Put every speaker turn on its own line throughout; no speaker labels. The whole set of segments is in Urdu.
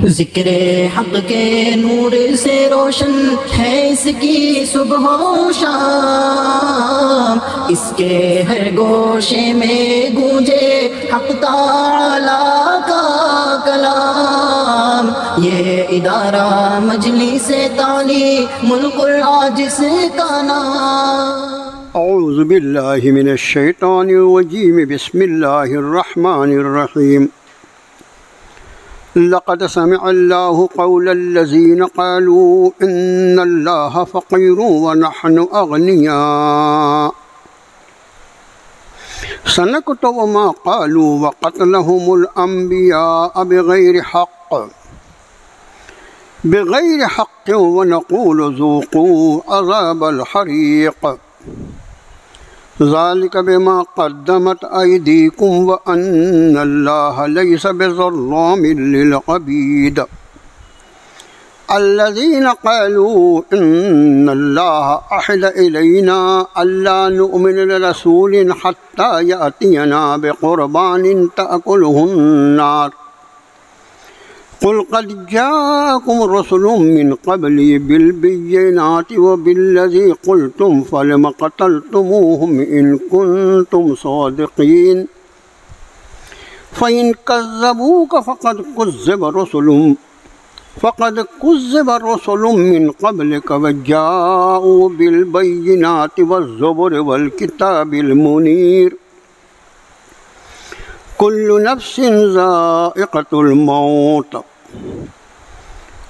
ذکر حق کے نور سے روشن ہے اس کی صبح و شام، اس کے ہر گوشے میں گونجے حق تعالیٰ کا کلام۔ یہ ادارہ مجلس تعلیم القرآن جس کا نام۔
اعوذ باللہ من الشیطان الرجیم، بسم اللہ الرحمن الرحیم۔ لقد سمع اللہ قول الذین قالوا ان اللہ فقیر ونحن اغنیاء سنکتب ما قالوا وقتلهم الانبیاء بغیر حق ونقول ذوقوا عذاب الحریق ذلك بما قدمت أيديكم وأن الله ليس بظلام للعبيد الذين قالوا إن الله أحد إلينا ألا نؤمن لرسول حتى يأتينا بقربان تأكله النار قل قد جاءكم رسل من قبلي بالبينات وبالذي قلتم فلم قتلتموهم إن كنتم صادقين فإن كذبوك فقد كذب رسل من قبلك وجاءوا بالبينات والزبر والكتاب المنير كل نفس ذائقة الموت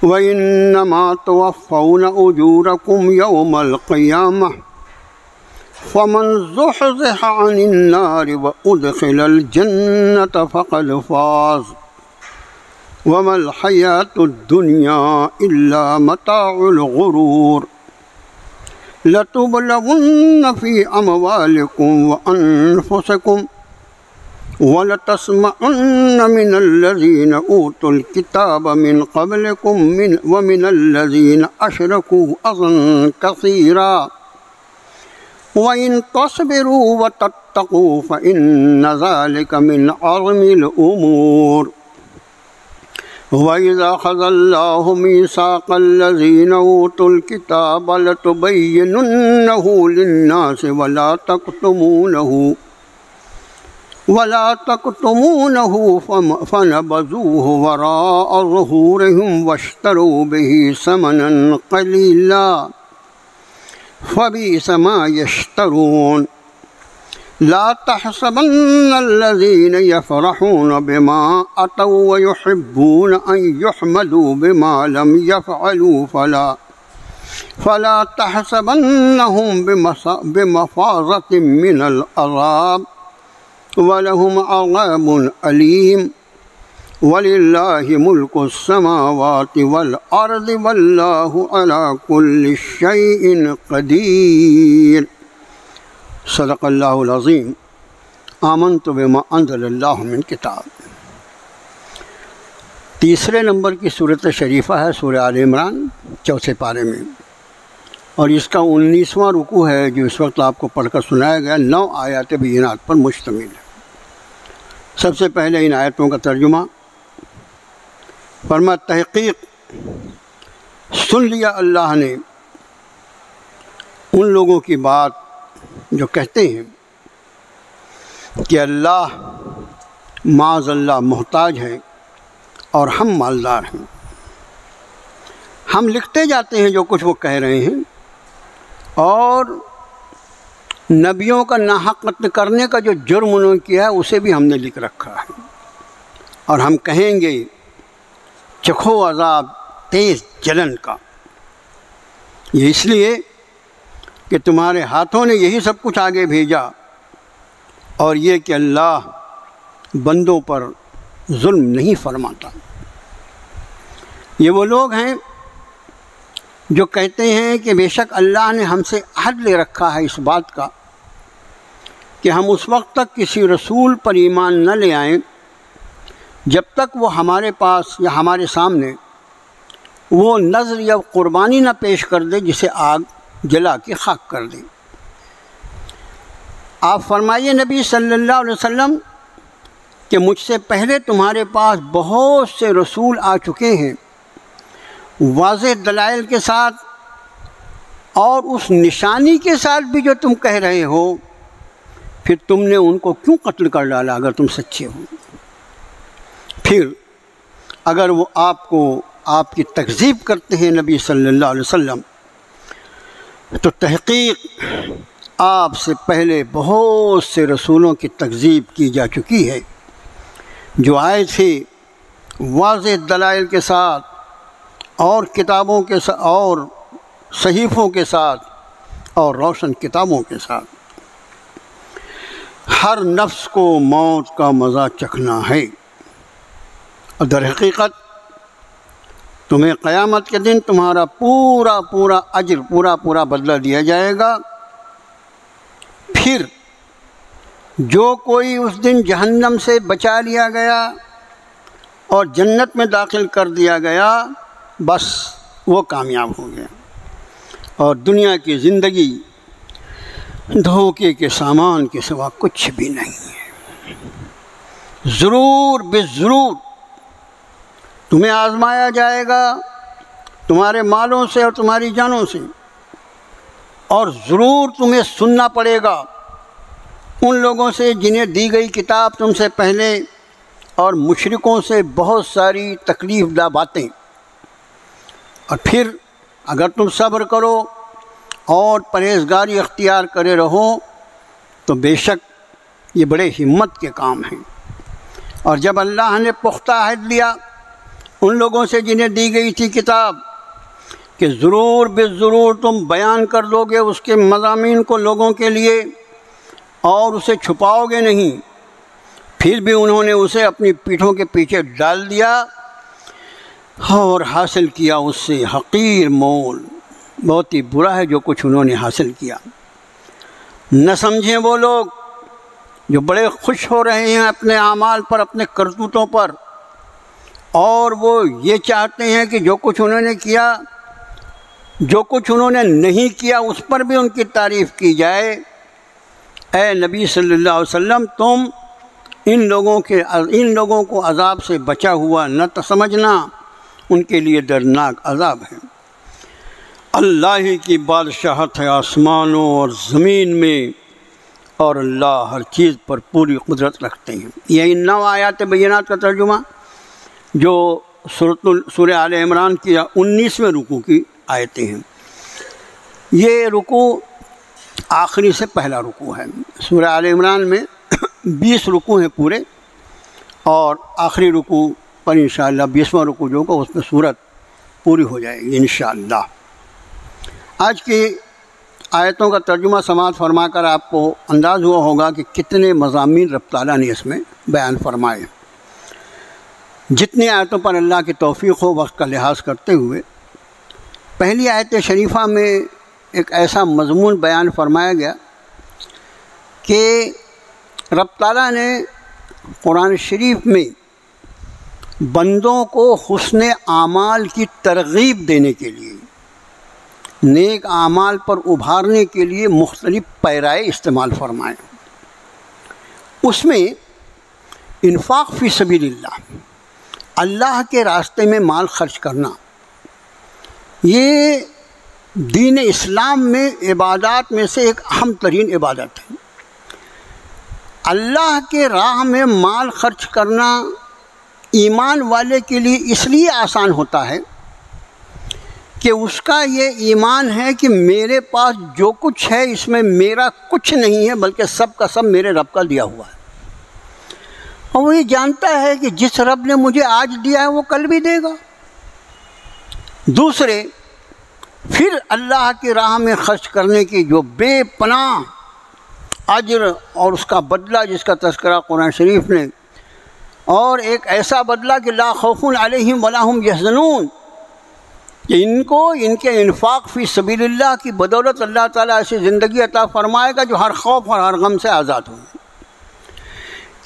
وإنما توفون أجوركم يوم القيامة فمن زحزح عن النار وأدخل الجنة فقد فاز وما الحياة الدنيا إلا متاع الغرور لتبلغن في أموالكم وأنفسكم وَلَتَسْمَعُنَّ مِنَ الَّذِينَ أُوتُوا الْكِتَابَ مِنْ قَبْلِكُمْ وَمِنَ الَّذِينَ أَشْرَكُوا أَذًى كَثِيرًا وَإِنْ تَصْبِرُوا وَتَتَّقُوا فَإِنَّ ذَلِكَ مِنْ عَزْمِ الْأُمُورِ وَإِذَا أَخَذَ اللَّهُ مِيثَاقَ الَّذِينَ أُوتُوا الْكِتَابَ لَتُبَيِّنُنَّهُ لِلنَّاسِ ولا تكتمونه فنبذوه وراء ظهورهم واشتروا به ثمنا قليلا فبئس ما يشترون لا تحسبن الذين يفرحون بما أتوا ويحبون أن يحمدوا بما لم يفعلوا فلا تحسبنهم بمفازة من العذاب وَلَهُمْ عَذَابٌ أَلِيمٌ وَلِلَّهِ مُلْكُ السَّمَاوَاتِ وَالْأَرْضِ وَاللَّهُ عَلَى كُلِّ شَيْءٍ قَدِيرٌ صدق اللہ العظیم۔ آمنت بما انزل اللہ من کتاب۔ تیسرے نمبر کی صورت شریفہ ہے سورہ آل عمران، چوتھے پارے میں، اور اس کا 19واں رکوع ہے جو اس وقت آپ کو پڑھ کر سنایا گیا، 9 آیات بینات پر مشتمل ہے۔ سب سے پہلے ان آیتوں کا ترجمہ۔ فرمایا تحقیق سن لیا اللہ نے ان لوگوں کی بات جو کہتے ہیں کہ اللہ معاذ اللہ محتاج ہے اور ہم مالدار ہیں۔ ہم لکھتے جاتے ہیں جو کچھ وہ کہہ رہے ہیں، اور نبیوں کا ناحق قتل کرنے کا جو جرم انہوں نے کیا ہے اسے بھی ہم نے لکھ رکھا ہے، اور ہم کہیں گے چکھو عذاب تیز جلن کا۔ یہ اس لیے کہ تمہارے ہاتھوں نے یہی سب کچھ آگے بھیجا، اور یہ کہ اللہ بندوں پر ظلم نہیں فرماتا۔ یہ وہ لوگ ہیں جو کہتے ہیں کہ بے شک اللہ نے ہم سے عہد لے رکھا ہے اس بات کا کہ ہم اس وقت تک کسی رسول پر ایمان نہ لے آئیں جب تک وہ ہمارے پاس یا ہمارے سامنے وہ نذر یا قربانی نہ پیش کر دے جسے آگ جلا کے خاک کر دے۔ آپ فرمائیے نبی صلی اللہ علیہ وسلم کہ مجھ سے پہلے تمہارے پاس بہت سے رسول آ چکے ہیں واضح دلائل کے ساتھ، اور اس نشانی کے ساتھ بھی جو تم کہہ رہے ہو، پھر تم نے ان کو کیوں قتل کر ڈالا اگر تم سچے ہو؟ پھر اگر وہ آپ کی تکذیب کرتے ہیں نبی صلی اللہ علیہ وسلم، تو تحقیق آپ سے پہلے بہت سے رسولوں کی تکذیب کی جا چکی ہے جو آئے تھے واضح دلائل کے ساتھ اور کتابوں کے ساتھ اور صحیفوں کے ساتھ اور روشن کتابوں کے ساتھ۔ ہر نفس کو موت کا مزہ چکھنا ہے، اور در حقیقت تمہیں قیامت کے دن تمہارا پورا اجر، پورا بدلہ دیا جائے گا۔ پھر جو کوئی اس دن جہنم سے بچا لیا گیا اور جنت میں داخل کر دیا گیا، بس وہ کامیاب ہو گیا، اور دنیا کی زندگی دھوکے کے سامان کے سوا کچھ بھی نہیں ہے۔ ضرور بالضرور تمہیں آزمایا جائے گا تمہارے مالوں سے اور تمہاری جانوں سے، اور ضرور تمہیں سننا پڑے گا ان لوگوں سے جنہیں دی گئی کتاب تم سے پہلے، اور مشرکوں سے بہت ساری تکلیف دہ باتیں۔ اور پھر اگر تم صبر کرو اور پرہیزگاری اختیار کرے رہو تو بے شک یہ بڑے ہمت کے کام ہیں۔ اور جب اللہ نے پختہ عہد لیا ان لوگوں سے جنہیں دی گئی تھی کتاب کہ ضرور بالضرور تم بیان کر دو گے اس کے مضامین کو لوگوں کے لیے اور اسے چھپاؤ گے نہیں، پھر بھی انہوں نے اسے اپنی پیٹھوں کے پیچھے ڈال دیا اور حاصل کیا اس سے حقیر مول۔ بہت ہی برا ہے جو کچھ انہوں نے حاصل کیا۔ نہ سمجھیں وہ لوگ جو بڑے خوش ہو رہے ہیں اپنے اعمال پر، اپنے کرتوتوں پر، اور وہ یہ چاہتے ہیں کہ جو کچھ انہوں نے کیا، جو کچھ انہوں نے نہیں کیا اس پر بھی ان کی تعریف کی جائے۔ اے نبی صلی اللہ علیہ وسلم، تم ان لوگوں کو عذاب سے بچا ہوا نہ سمجھنا، ان کے لیے دردناک عذاب ہے۔ اللہ ہی کی بادشاہت ہے آسمانوں اور زمین میں، اور اللہ ہر چیز پر پوری قدرت رکھتے ہیں۔ یہ 9 آیات بینات کا ترجمہ جو سورہ آل عمران کی 19ویں رکوع کی آیتیں ہیں۔ یہ رکوع آخری سے پہلا رکوع ہے۔ سورہ آل عمران میں 20 رکوع ہیں پورے، اور آخری رکوع پر انشاءاللہ 20واں رکوع جو ہوگا اس میں سورت پوری ہو جائے گی انشاءاللہ۔ آج کی آیتوں کا ترجمہ سماعت فرما کر آپ کو انداز ہوا ہوگا کہ کتنے مضامین رب تعالیٰ نے اس میں بیان فرمائے۔ جتنی آیتوں پر اللہ کی توفیق ہو وقت کا لحاظ کرتے ہوئے، پہلی آیت شریفہ میں ایک ایسا مضمون بیان فرمایا گیا کہ رب تعالیٰ نے قرآن شریف میں بندوں کو حسن اعمال کی ترغیب دینے کے لیے، نیک اعمال پر ابھارنے کے لیے مختلف پیرائے استعمال فرمائے۔ اس میں انفاق فی سبیل اللہ کے راستے میں مال خرچ کرنا، یہ دین اسلام میں عبادات میں سے ایک اہم ترین عبادت ہے۔ اللہ کے راہ میں مال خرچ کرنا ایمان والے کے لیے اس لیے آسان ہوتا ہے کہ اس کا یہ ایمان ہے کہ میرے پاس جو کچھ ہے اس میں میرا کچھ نہیں ہے، بلکہ سب کا سب میرے رب کا دیا ہوا ہے، اور وہ یہ جانتا ہے کہ جس رب نے مجھے آج دیا ہے وہ کل بھی دے گا۔ دوسرے، پھر اللہ کی راہ میں خرچ کرنے کی جو بے پناہ اجر اور اس کا بدلہ جس کا تذکرہ قرآن شریف نے، اور ایک ایسا بدلہ کہ لا خوف علیہم ولا ہم یحزنون، کہ ان کو ان کے انفاق فی سبیل اللہ کی بدولت اللہ تعالیٰ ایسی زندگی عطا فرمائے گا جو ہر خوف اور ہر غم سے آزاد ہوگی۔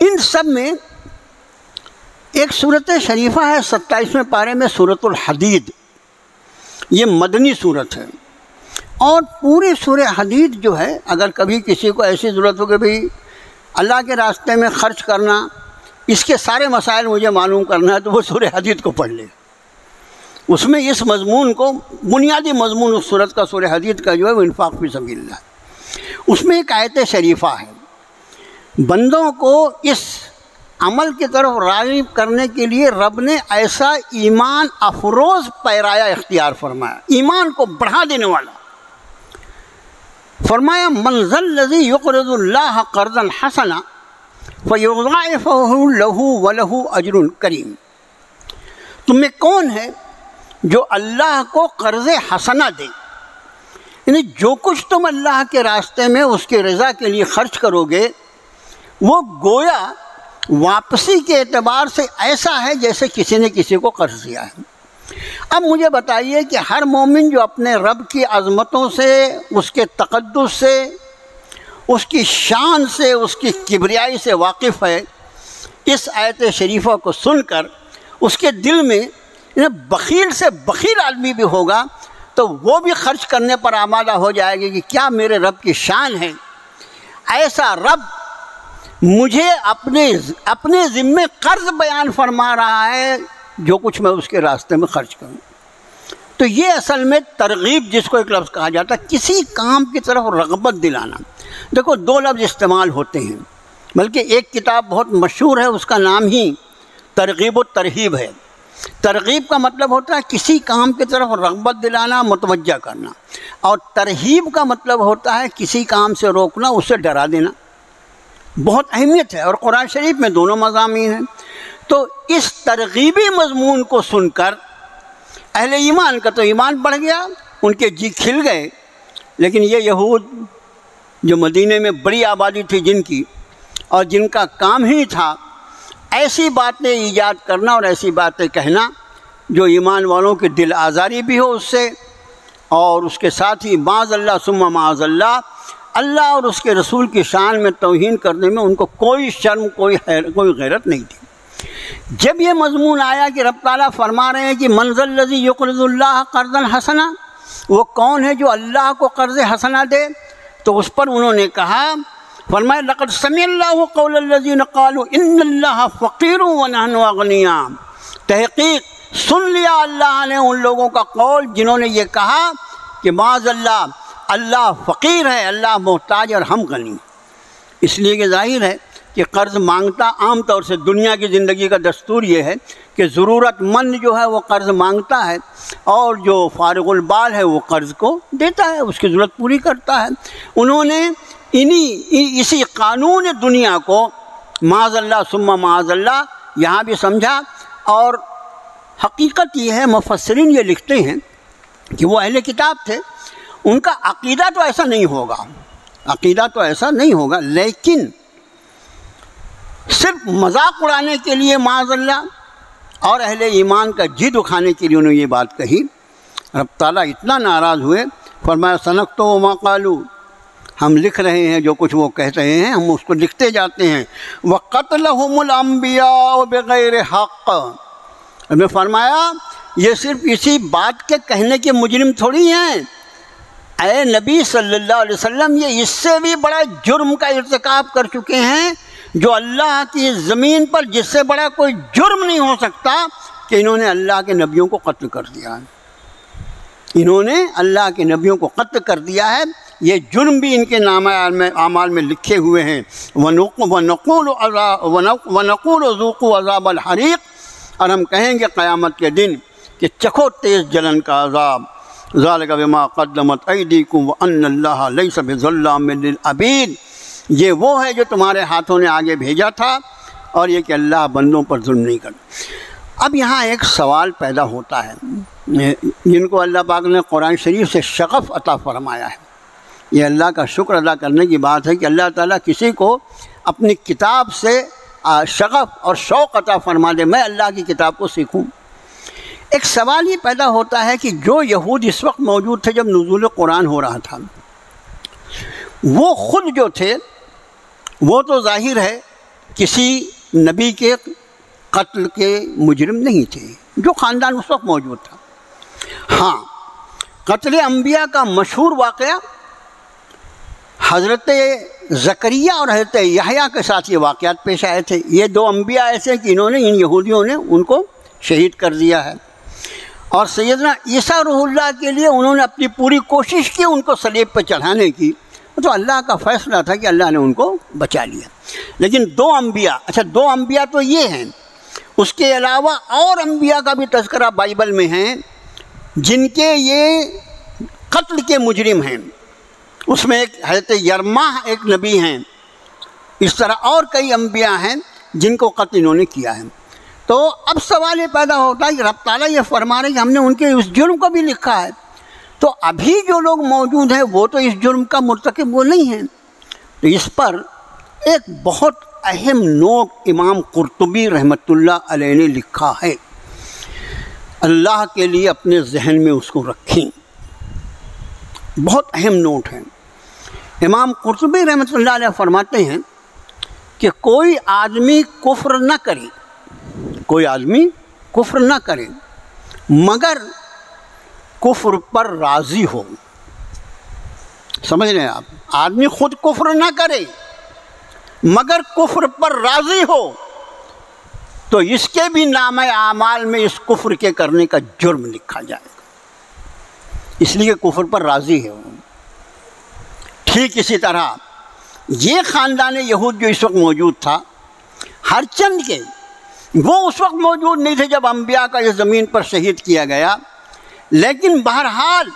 ان سب میں ایک صورت شریفہ ہے 27ویں پارے میں، سورۃ الحدید۔ یہ مدنی صورت ہے، اور پوری سورہ حدید جو ہے، اگر کبھی کسی کو ایسی ضرورت ہو کہ بھئی اللہ کے راستے میں خرچ کرنا اس کے سارے مسائل مجھے معلوم کرنا ہے تو وہ سورہ حدید کو پڑھ لے. اس میں اس مضمون کو، بنیادی مضمون اس سورت کا، سورہ حدید کا جو ہے وہ انفاق فی سبیل اللہ. اس میں ایک آیت شریفہ ہے، بندوں کو اس عمل کی طرف راغب کرنے کے لیے رب نے ایسا ایمان افروز پیرایا اختیار فرمایا، ایمان کو بڑھا دینے والا. فرمایا من ذا الذی یقرض اللہ قرضا حسنا فیضاعفہ لہ ولہ اجر کریم. تم میں کون ہے جو اللہ کو قرض حسنہ دے، یعنی جو کچھ تم اللہ کے راستے میں اس کے رضا کے لیے خرچ کرو گے وہ گویا واپسی کے اعتبار سے ایسا ہے جیسے کسی نے کسی کو قرض دیا ہے. اب مجھے بتائیے کہ ہر مومن جو اپنے رب کی عظمتوں سے، اس کے تقدس سے، اس کی شان سے، اس کی کبریائی سے واقف ہے، اس آیت شریفہ کو سن کر اس کے دل میں بخیل سے بخیل آدمی بھی ہوگا تو وہ بھی خرچ کرنے پر آمادہ ہو جائے گی کہ کیا میرے رب کی شان ہے، ایسا رب مجھے اپنے ذمے قرض بیان فرما رہا ہے جو کچھ میں اس کے راستے میں خرچ کروں. تو یہ اصل میں ترغیب، جس کو ایک لفظ کہا جاتا ہے، کسی کام کی طرف رغبت دلانا. دیکھو دو لفظ استعمال ہوتے ہیں، بلکہ ایک کتاب بہت مشہور ہے، اس کا نام ہی ترغیب و ترہیب ہے. ترغیب کا مطلب ہوتا ہے کسی کام کی طرف رغبت دلانا، متوجہ کرنا، اور ترہیب کا مطلب ہوتا ہے کسی کام سے روکنا، اسے ڈرا دینا. بہت اہمیت ہے، اور قرآن شریف میں دونوں مضامین ہیں. تو اس ترغیبی مضمون کو سن کر اہل ایمان کا تو ایمان بڑھ گیا، ان کے جی کھل گئے. لیکن یہ یہود جو مدینے میں بڑی آبادی تھی جن کی، اور جن کا کام ہی تھا ایسی باتیں ایجاد کرنا اور ایسی باتیں کہنا جو ایمان والوں کے دل آزاری بھی ہو اس سے، اور اس کے ساتھ ہی معاذ اللہ ثم معاذ اللہ، اللہ اور اس کے رسول کی شان میں توہین کرنے میں ان کو کوئی شرم، کوئی غیرت نہیں تھی. جب یہ مضمون آیا کہ رب تعالیٰ فرما رہے ہیں کہ من ذا الذی یقرض اللہ قرضا حسنا، وہ کون ہے جو اللہ کو قرض حسنہ دے، تو اس پر انہوں نے کہا، فرمایا لقد سمع اللہ قول الذین قالوا ان اللہ فقیر ونحن اغنیاء. تحقیق سن لیا اللہ نے ان لوگوں کا قول جنہوں نے یہ کہا کہ معاذ اللہ، اللہ فقیر ہے، اللہ محتاج اور ہم غنی. اس لیے کہ ظاہر ہے کہ قرض مانگتا عام طور سے دنیا کی زندگی کا دستور یہ ہے کہ ضرورت مند جو ہے وہ قرض مانگتا ہے، اور جو فارغ البال ہے وہ قرض کو دیتا ہے، اس کی ضرورت پوری کرتا ہے. انہوں نے اسی قانون دنیا کو معاذ اللہ ثم معاذ اللہ یہاں بھی سمجھا. اور حقیقت یہ ہے، مفسرین یہ لکھتے ہیں کہ وہ اہل کتاب تھے، ان کا عقیدہ تو ایسا نہیں ہوگا، لیکن صرف مذاق اڑانے کے لیے معاذ اللہ اور اہل ایمان کا جی دکھانے کے لیے انہوں نے یہ بات کہی. رب تعالیٰ اتنا ناراض ہوئے، فرمایا سنکتب ما قالوا، ہم لکھ رہے ہیں جو کچھ وہ کہتے ہیں، ہم اس کو لکھتے جاتے ہیں. وَقَتْلَهُمُ الْأَنْبِيَاءُ بِغَيْرِ حَقٍّ، ہمیں فرمایا یہ صرف اسی بات کے کہنے کے مجرم تھوڑی ہیں، اے نبی صلی اللہ علیہ وسلم یہ اس سے بھی بڑا جرم کا ارتکاب کر چکے ہیں جو اللہ کی زمین پر جس سے بڑا کوئی جرم نہیں ہو سکتا، کہ انہوں نے اللہ کے نبیوں کو قتل کر دیا ہے. انہوں نے اللہ کے نبیوں کو قتل کر دیا ہے، یہ جرم بھی ان کے نامہ اعمال میں لکھے ہوئے ہیں. وَنَقُولُ ذُوقُوا عَذَابَ الْحَرِيقِ، اور ہم کہیں گے قیامت کے دن کہ چکھو تیز جلن کا عذاب. ذَلِكَ بِمَا قَدَّمَتْ أَيْدِيكُمْ وَأَنَّ اللَّهَ لَيْسَ بِظَلَّامٍ لِّلْعَبِيدِ، یہ وہ ہے جو تمہارے ہاتھوں نے آگے بھیجا تھا، اور یہ کہ اللہ بندوں پر ظلم نہیں کرتا. اب یہاں ایک سوال پیدا ہوتا ہے، جن کو اللہ پاک نے قرآن شریف سے شغف عطا فرمایا ہے. یہ اللہ کا شکر ادا کرنے کی بات ہے کہ اللہ تعالیٰ کسی کو اپنی کتاب سے شغف اور شوق عطا فرما دے، میں اللہ کی کتاب کو سیکھوں. ایک سوال یہ پیدا ہوتا ہے کہ جو یہود اس وقت موجود تھے جب نزول قرآن ہو رہا تھا، وہ خود جو تھے وہ تو ظاہر ہے کسی نبی کے قتل کے مجرم نہیں تھے، جو خاندان اس وقت موجود تھا. ہاں، قتل انبیاء کا مشہور واقعہ حضرت زکریا اور حضرت یحییٰ کے ساتھ یہ واقعات پیش آئے تھے. یہ دو انبیاء ایسے کہ انہوں نے، ان یہودیوں نے ان کو شہید کر دیا ہے. اور سیدنا عیسیٰ روح اللہ کے لیے انہوں نے اپنی پوری کوشش کی ان کو صلیب پہ چڑھانے کی، تو اللہ کا فیصلہ تھا کہ اللہ نے ان کو بچا لیا. لیکن دو انبیاء، دو انبیاء تو یہ ہیں، اس کے علاوہ اور انبیاء کا بھی تذکرہ بائبل میں ہیں جن کے یہ قتل کے مجرم ہیں. اس میں ایک حضرت یرمیہ ایک نبی ہیں، اس طرح اور کئی انبیاء ہیں جن کو قتل انہوں نے کیا ہے. تو اب سوال یہ پیدا ہوتا ہے کہ رب تعالیٰ یہ فرما رہے ہیں کہ ہم نے ان کے اس جرم کو بھی لکھا ہے، تو ابھی جو لوگ موجود ہیں وہ تو اس جرم کا مرتکب وہ نہیں ہیں. تو اس پر ایک بہت اہم نوٹ امام قرطبی رحمۃ اللہ علیہ نے لکھا ہے، اللہ کے لیے اپنے ذہن میں اس کو رکھیں، بہت اہم نوٹ ہے. امام قرطبی رحمۃ اللہ علیہ فرماتے ہیں کہ کوئی آدمی کفر نہ کرے، کوئی آدمی کفر نہ کرے مگر کفر پر راضی ہو. سمجھ رہے ہیں آپ؟ آدمی خود کفر نہ کرے مگر کفر پر راضی ہو تو اس کے بھی نامہ اعمال میں اس کفر کے کرنے کا جرم لکھا جائے گا، اس لیے کفر پر راضی ہے. ٹھیک اسی طرح یہ خاندان یہود جو اس وقت موجود تھا، ہر چند کے وہ اس وقت موجود نہیں تھے جب انبیاء کا یہ زمین پر شہید کیا گیا، لیکن بہرحال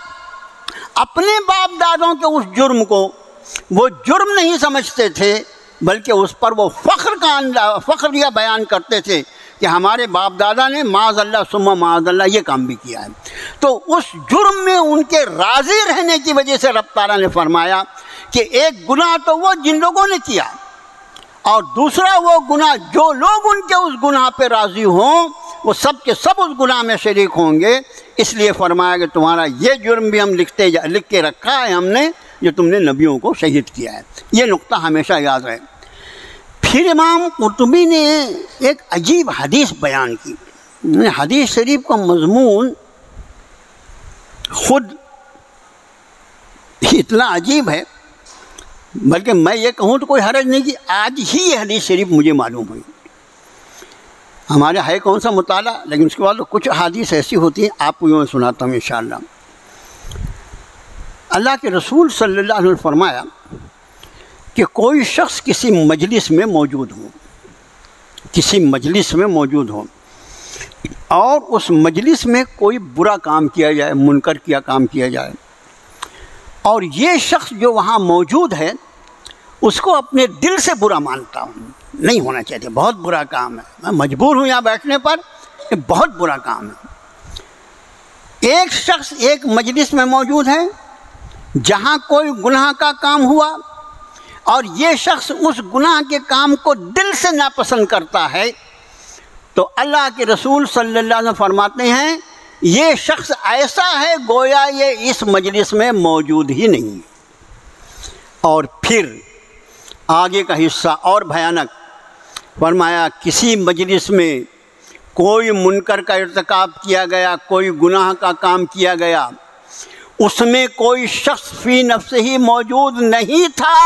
اپنے باپ دادوں کے اس جرم کو وہ جرم نہیں سمجھتے تھے، بلکہ اس پر وہ فخریہ بیان کرتے تھے کہ ہمارے باپ دادا نے معاذ اللہ ثم معاذ اللہ یہ کام بھی کیا ہے. تو اس جرم میں ان کے راضی رہنے کی وجہ سے رب تعالیٰ نے فرمایا کہ ایک گناہ تو وہ جن لوگوں نے کیا، اور دوسرا وہ گناہ جو لوگ ان کے اس گناہ پہ راضی ہوں وہ سب کے سب اس گناہ میں شریک ہوں گے. اس لیے فرمایا کہ تمہارا یہ جرم بھی ہم لکھ کے رکھا ہے ہم نے، جو تم نے نبیوں کو شہید کیا ہے. یہ نقطہ ہمیشہ یاد رہے. پھر امام قرطبی نے ایک عجیب حدیث بیان کی. حدیث شریف کا مضمون خود اتنا عجیب ہے، بلکہ میں یہ کہوں تو کوئی حرج نہیں کہ آج ہی یہ حدیث شریف مجھے معلوم ہوئی. ہمارے ہے کون سا مطالعہ، لیکن اس کے بعد کچھ حدیث ایسی ہوتی ہیں آپ کو میں سناتا ہوں انشاءاللہ. اللہ کے رسول صلی اللہ علیہ وسلم نے فرمایا کہ کوئی شخص کسی مجلس میں موجود ہو، کسی مجلس میں موجود ہو اور اس مجلس میں کوئی برا کام کیا جائے، منکر کیا کام کیا جائے، اور یہ شخص جو وہاں موجود ہے اس کو اپنے دل سے برا مانتا ہوں، نہیں ہونا چاہیے، بہت برا کام ہے، میں مجبور ہوں یہاں بیٹھنے پر، یہ بہت برا کام ہے. ایک شخص ایک مجلس میں موجود ہے جہاں کوئی گناہ کا کام ہوا اور یہ شخص اس گناہ کے کام کو دل سے ناپسند کرتا ہے، تو اللہ کے رسول صلی اللہ علیہ وسلم فرماتے ہیں یہ شخص ایسا ہے گویا یہ اس مجلس میں موجود ہی نہیں. اور پھر آگے کا حصہ اور بھیانک فرمایا، کسی مجلس میں کوئی منکر کا ارتکاب کیا گیا، کوئی گناہ کا کام کیا گیا، اس میں کوئی شخص فی نفسہ ہی موجود نہیں تھا،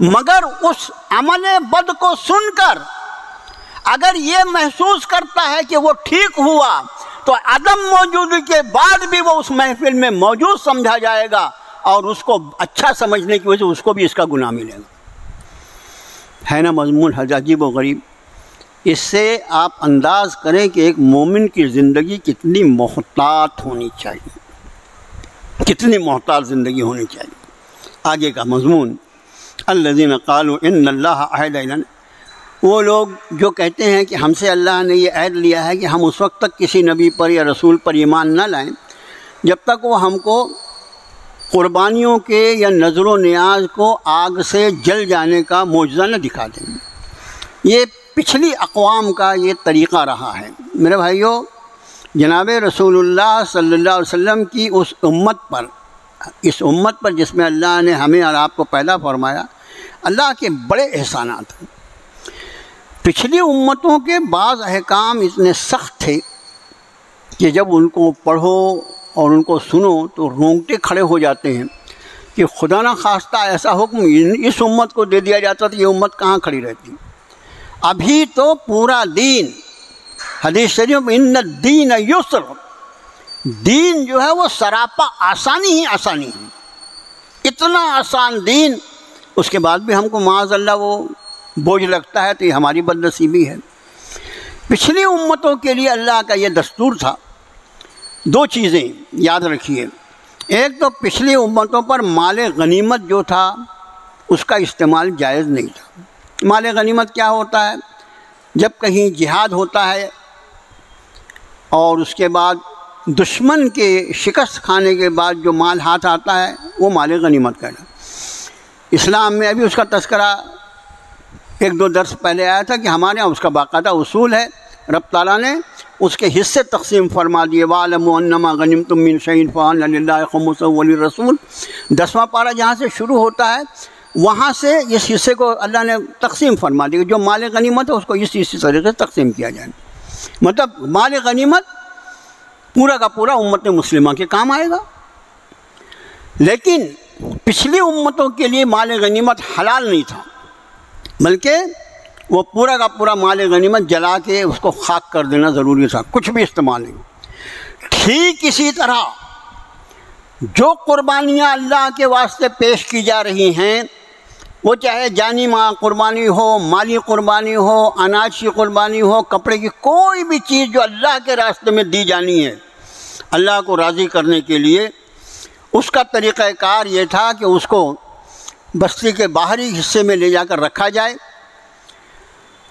مگر اس عمل بد کو سن کر اگر یہ محسوس کرتا ہے کہ وہ ٹھیک ہوا تو عدم موجودگی کے بعد بھی وہ اس محفل میں موجود سمجھا جائے گا، اور اس کو اچھا سمجھنے کی وجہ سے اس کو بھی اس کا گناہ ملے گا. ہے نا مضمون عجیب و غریب؟ اس سے آپ انداز کریں کہ ایک مومن کی زندگی کتنی محتاط ہونی چاہیے، کتنی محتاط زندگی ہونی چاہیے. آگے کا مضمون، الذین قالوا ان اللہ عہد الینا، وہ لوگ جو کہتے ہیں کہ ہم سے اللہ نے یہ عہد لیا ہے کہ ہم اس وقت تک کسی نبی پر یا رسول پر ایمان نہ لائیں جب تک وہ ہم کو قربانیوں کے یا نذر و نیاز کو آگ سے جل جانے کا معجزہ نہ دکھا دیں. یہ پچھلی اقوام کا یہ طریقہ رہا ہے. میرے بھائیوں، جناب رسول اللہ صلی اللہ علیہ وسلم کی اس امت پر جس میں اللہ نے ہمیں اور آپ کو پیدا فرمایا، اللہ کے بڑے احسانات ہیں. پچھلی امتوں کے بعض احکام اتنے سخت تھے کہ جب ان کو پڑھو اور ان کو سنو تو رونگٹے کھڑے ہو جاتے ہیں. کہ خدا نہ خواستہ ایسا حکم اس امت کو دے دیا جاتا تو یہ امت کہاں کھڑی رہتی. ابھی تو پورا دین، حدیث شریف ان الدین یسر، دین جو ہے وہ سراپا آسانی ہی آسانی ہے، اتنا آسان دین. اس کے بعد بھی ہم کو معاذ اللہ وہ بوجھ لگتا ہے تو یہ ہماری بد نصیبی ہے. پچھلی امتوں کے لیے اللہ کا یہ دستور تھا. دو چیزیں یاد رکھیے. ایک تو پچھلی امتوں پر مال غنیمت جو تھا اس کا استعمال جائز نہیں تھا. مال غنیمت کیا ہوتا ہے؟ جب کہیں جہاد ہوتا ہے اور اس کے بعد دشمن کے شکست کھانے کے بعد جو مال ہاتھ آتا ہے وہ مال غنیمت کہنا. اسلام میں ابھی اس کا تذکرہ ایک دو درس پہلے آیا تھا کہ ہمارے یہاں اس کا باقاعدہ اصول ہے. رب تعالیٰ نے اس کے حصے تقسیم فرما دیے. وَاعْلَمُوا أَنَّمَا غَنِمْتُم مِّن شَيْءٍ فَأَنَّ لِلَّهِ خُمُسَهُ وَلِلرَّسُولِ. 10واں پارہ جہاں سے شروع ہوتا ہے وہاں سے اس حصے کو اللہ نے تقسیم فرما دیا. جو مال غنیمت ہے اس کو اسی طریقے سے تقسیم کیا جائے. مطلب مال غنیمت پورا کا پورا امت مسلمہ کے کام آئے گا. لیکن پچھلی امتوں کے لیے مال غنیمت حلال نہیں تھا، بلکہ وہ پورا کا پورا مال غنیمت جلا کے اس کو خاک کر دینا ضروری تھا، کچھ بھی استعمال نہیں. ٹھیک اسی طرح جو قربانیاں اللہ کے واسطے پیش کی جا رہی ہیں، وہ چاہے جانی قربانی ہو، مالی قربانی ہو، اناج کی قربانی ہو، کپڑے کی کوئی بھی چیز جو اللہ کے راستے میں دی جانی ہے اللہ کو راضی کرنے کے لیے، اس کا طریقہ کار یہ تھا کہ اس کو بستی کے باہری حصے میں لے جا کر رکھا جائے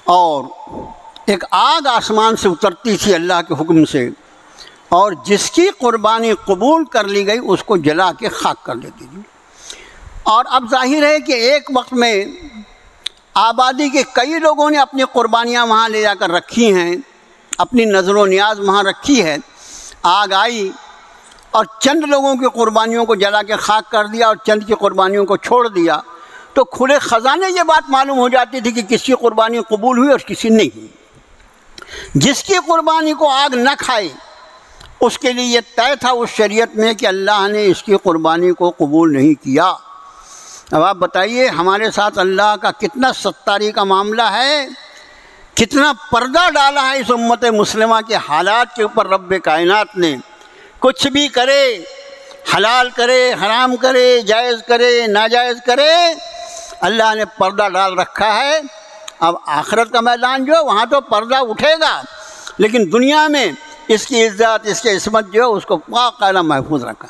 اور ایک آگ آسمان سے اترتی تھی اللہ کے حکم سے، اور جس کی قربانی قبول کر لی گئی اس کو جلا کے خاک کر دیتی تھی. اور اب ظاہر ہے کہ ایک وقت میں آبادی کے کئی لوگوں نے اپنی قربانیاں وہاں لے جا کر رکھی ہیں، اپنی نظر و نیاز وہاں رکھی ہے. آگ آئی اور چند لوگوں کی قربانیوں کو جلا کے خاک کر دیا اور چند کی قربانیوں کو چھوڑ دیا، تو کھلے خزانے یہ بات معلوم ہو جاتی تھی کہ کس کی قربانی قبول ہوئی اور کسی نہیں ہوئی. جس کی قربانی کو آگ نہ کھائے اس کے لیے یہ طے تھا اس شریعت میں کہ اللہ نے اس کی قربانی کو قبول نہیں کیا. اب آپ بتائیے ہمارے ساتھ اللہ کا کتنا ستاری کا معاملہ ہے، کتنا پردہ ڈالا ہے اس امت مسلمہ کے حالات کے اوپر رب کائنات نے. کچھ بھی کرے، حلال کرے، حرام کرے، جائز کرے، ناجائز کرے، اللہ نے پردہ ڈال رکھا ہے. اب آخرت کا میدان جو ہے وہاں تو پردہ اٹھے گا، لیکن دنیا میں اس کی عزت، اس کی عصمت جو ہے اس کو باقاعدہ محفوظ رکھا.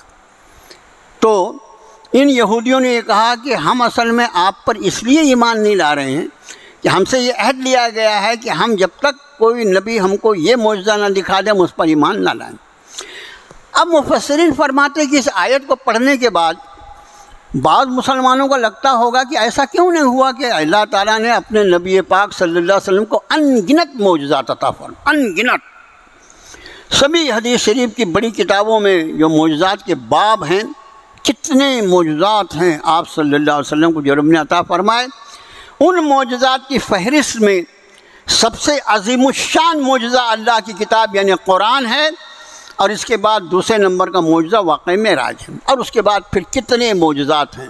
تو ان یہودیوں نے یہ کہا کہ ہم اصل میں آپ پر اس لیے ایمان نہیں لا رہے ہیں کہ ہم سے یہ عہد لیا گیا ہے کہ ہم جب تک کوئی نبی ہم کو یہ معجزہ نہ دکھا دے ہم اس پر ایمان نہ لائیں. اب مفسرین فرماتے کہ اس آیت کو پڑھنے کے بعد بعض مسلمانوں کو لگتا ہوگا کہ ایسا کیوں نہیں ہوا کہ اللہ تعالیٰ نے اپنے نبی پاک صلی اللہ علیہ وسلم کو ان گنت معجزات عطا فرمائے. ان گنت سبھی حدیث شریف کی بڑی کتابوں میں جو معجزات کے باب ہیں، کتنے معجزات ہیں آپ صلی اللہ علیہ وسلم کو جو رب نے عطا فرمائے. ان معجزات کی فہرست میں سب سے عظیم الشان معجزہ اللہ کی کتاب یعنی قرآن ہے، اور اس کے بعد دوسرے نمبر کا معجزہ واقعہ معراج ہے، اور اس کے بعد پھر کتنے معجزات ہیں.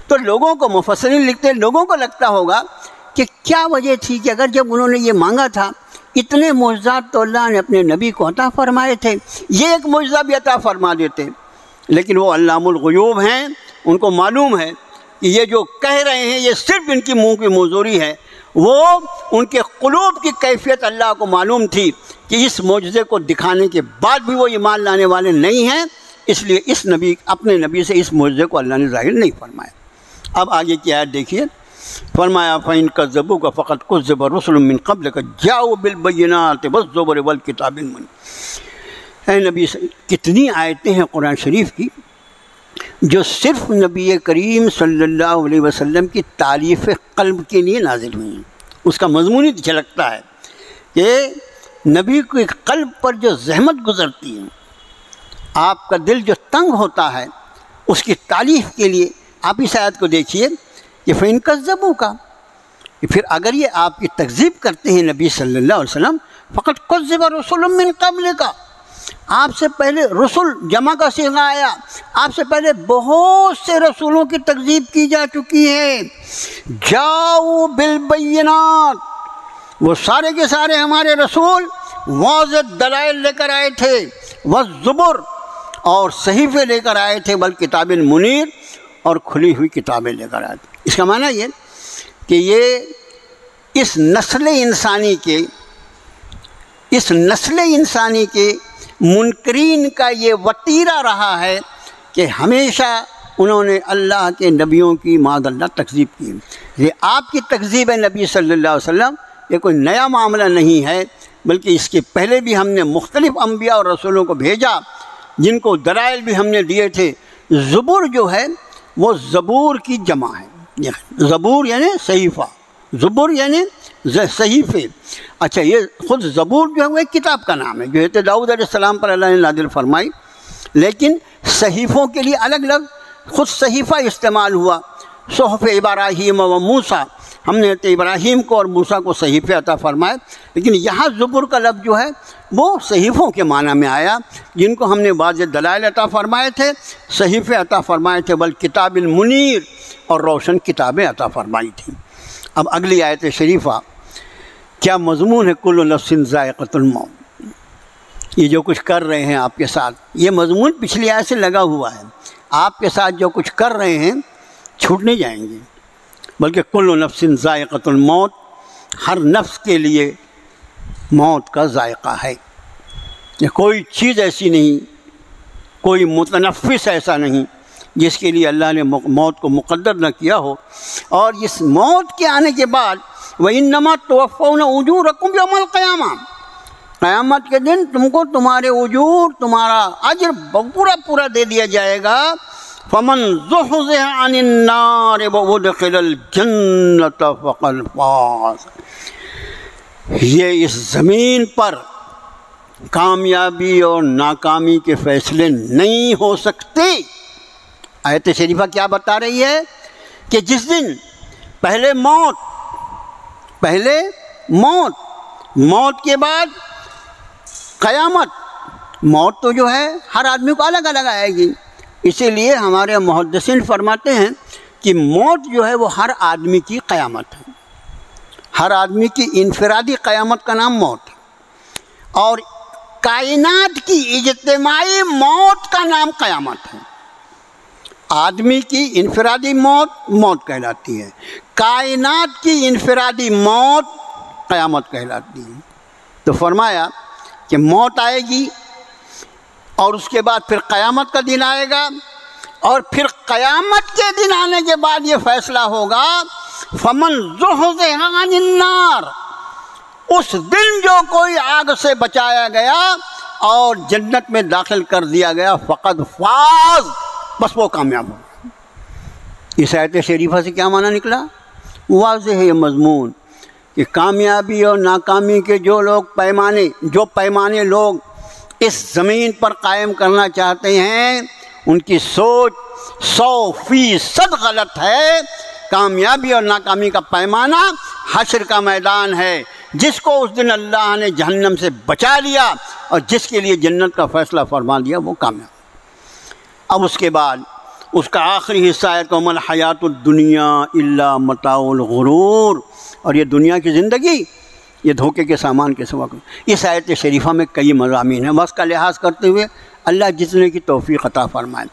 تو لوگوں کو مفسرین لکھتے ہیں لوگوں کو لگتا ہوگا کہ کیا وجہ تھی کہ اگر جب انہوں نے یہ مانگا تھا اتنے معجزات تو اللہ نے اپنے نبی کو عطا فرمائے تھے، یہ ایک معجزہ بھی عطا فرما دیتے. لیکن وہ علام الغیوب ہیں، ان کو معلوم ہے کہ یہ جو کہہ رہے ہیں یہ صرف ان کی منہ کی موزوری ہے. وہ ان کے قلوب کی کیفیت اللہ کو معلوم تھی کہ اس معجزے کو دکھانے کے بعد بھی وہ ایمان لانے والے نہیں ہیں، اس لیے اس نبی اپنے نبی سے اس معجزے کو اللہ نے ظاہر نہیں فرمایا. اب آگے کی آیت دیکھیے، فرمایا فَإِن كَذَّبُوكَ فَقَدْ كُذِّبَ رُسُلٌ مِّن قَبْلِكَ جَاءُوا بِالْبَيِّنَاتِ وَالزُّبُرِ وَالْكِتَابِ الْمُنِيرِ. اے نبی کتنی آیتیں ہیں قرآن شریف کی جو صرف نبی کریم صلی اللہ علیہ وسلم کی تعریف قلب کے لیے نازل ہوئی ہیں. اس کا مضمون ہی جھلکتا ہے کہ نبی کے قلب پر جو زحمت گزرتی ہے، آپ کا دل جو تنگ ہوتا ہے، اس کی تعریف کے لیے آپ اس آیت کو دیکھیے کہ فَإِن كَذَّبُوكَ، پھر اگر یہ آپ کی تکذیب کرتے ہیں نبی صلی اللہ علیہ وسلم، فَقَدْ كُذِّبَ رُسُلٌ مِّن قَبْلِكَ، آپ سے پہلے رسول جمع کا صیغہ آیا، آپ سے پہلے بہت سے رسولوں کی تکذیب کی جا چکی ہے۔ جاؤ بالبینات، وہ سارے کے سارے ہمارے رسول واضح دلائل لے کر آئے تھے، والزبر، اور صحیفے لے کر آئے تھے، بل کتاب منیر، اور کھلی ہوئی کتابیں لے کر آئے تھے۔ اس کا معنی یہ کہ یہ اس نسل انسانی کے منکرین کا یہ وتیرہ رہا ہے کہ ہمیشہ انہوں نے اللہ کے نبیوں کی معاذ اللہ تکذیب کی۔ یہ آپ کی تکذیب نبی صلی اللہ علیہ وسلم یہ کوئی نیا معاملہ نہیں ہے، بلکہ اس کے پہلے بھی ہم نے مختلف انبیاء اور رسولوں کو بھیجا جن کو دلائل بھی ہم نے دیے تھے۔ زبور جو ہے وہ زبور کی جمع ہے، زبور یعنی صحیفہ، زبور یعنی صحیفے۔ اچھا، یہ خود زبور جو ہے وہ ایک کتاب کا نام ہے جو حضرت داؤد علیہ السلام پر اللہ نے نازل فرمائی، لیکن صحیفوں کے لیے الگ الگ خود صحیفہ استعمال ہوا۔ صحف ابراہیم و موسیٰ، ہم نے حضرت ابراہیم کو اور موسیٰ کو صحیفے عطا فرمائے، لیکن یہاں زبور کا لفظ جو ہے وہ صحیفوں کے معنی میں آیا، جن کو ہم نے واضح دلائل عطا فرمائے تھے، صحیفے عطا فرمائے تھے، بل کتاب منیر، اور روشن کتابیں عطا فرمائی تھیں۔ اب اگلی آیت شریفہ کیا مضمون ہے؟ کل نفس ذائقۃ الموت۔ یہ جو کچھ کر رہے ہیں آپ کے ساتھ، یہ مضمون پچھلی آیت سے لگا ہوا ہے۔ آپ کے ساتھ جو کچھ کر رہے ہیں چھوٹ نہیں جائیں گے، بلکہ کل نفس ذائقۃ الموت، ہر نفس کے لیے موت کا ذائقہ ہے۔ یہ کوئی چیز ایسی نہیں، کوئی متنفس ایسا نہیں جس کے لیے اللہ نے موت کو مقدر نہ کیا ہو۔ اور اس موت کے آنے کے بعد وَإِنَّمَا تُوَفَّوْنَ أُجُورَكُمْ يَوْمَ الْقِيَامَةِ، قیامت کے دن تم کو تمہارے اجور، تمہارا اجر پورا دے دیا جائے گا۔ فَمَنْ زُحْزِحَ عَنِ النَّارِ وَأُدْخِلَ الْجَنَّةَ فَقَدْ فَازَ۔ یہ اس زمین پر کامیابی اور ناکامی کے فیصلے نہیں ہو سکتے۔ آیت شریفہ کیا بتا رہی ہے کہ جس دن پہلے موت کے بعد قیامت، موت تو جو ہے ہر آدمی کو الگ الگ آئے گی، اسی لیے ہمارے محدثین فرماتے ہیں کہ موت جو ہے وہ ہر آدمی کی قیامت ہے، ہر آدمی کی انفرادی قیامت کا نام موت ہے، اور کائنات کی اجتماعی موت کا نام قیامت ہے۔ آدمی کی انفرادی موت کہلاتی ہے، کائنات کی انفرادی موت قیامت کہلاتی ہے۔ تو فرمایا کہ موت آئے گی، اور اس کے بعد پھر قیامت کا دن آئے گا، اور پھر قیامت کے دن آنے کے بعد یہ فیصلہ ہوگا فَمَنْ زُحْزِحَ عَنِ النَّارِ، اس دن جو کوئی آگ سے بچایا گیا اور جنت میں داخل کر دیا گیا، فقد فاز، بس وہ کامیاب ہو۔ اس آیت شریفہ سے کیا معنی نکلا؟ واضح ہے یہ مضمون کہ کامیابی اور ناکامی کے جو پیمانے لوگ اس زمین پر قائم کرنا چاہتے ہیں، ان کی سوچ 100% غلط ہے۔ کامیابی اور ناکامی کا پیمانہ حشر کا میدان ہے، جس کو اس دن اللہ نے جہنم سے بچا لیا اور جس کے لیے جنت کا فیصلہ فرما دیا، وہ کامیاب۔ اب اس کے بعد اس کا آخری حصہ ہے کہ وَمَا الْحَيَاةُ الدُّنْيَا إِلَّا مَتَاعُ الْغُرُورِ، اور یہ دنیا کی زندگی یہ دھوکے کے سامان کے سوا۔ اس آیت شریفہ میں کئی مضامین ہیں، وقت کا لحاظ کرتے ہوئے اللہ جتنے کی توفیق عطا فرمائے۔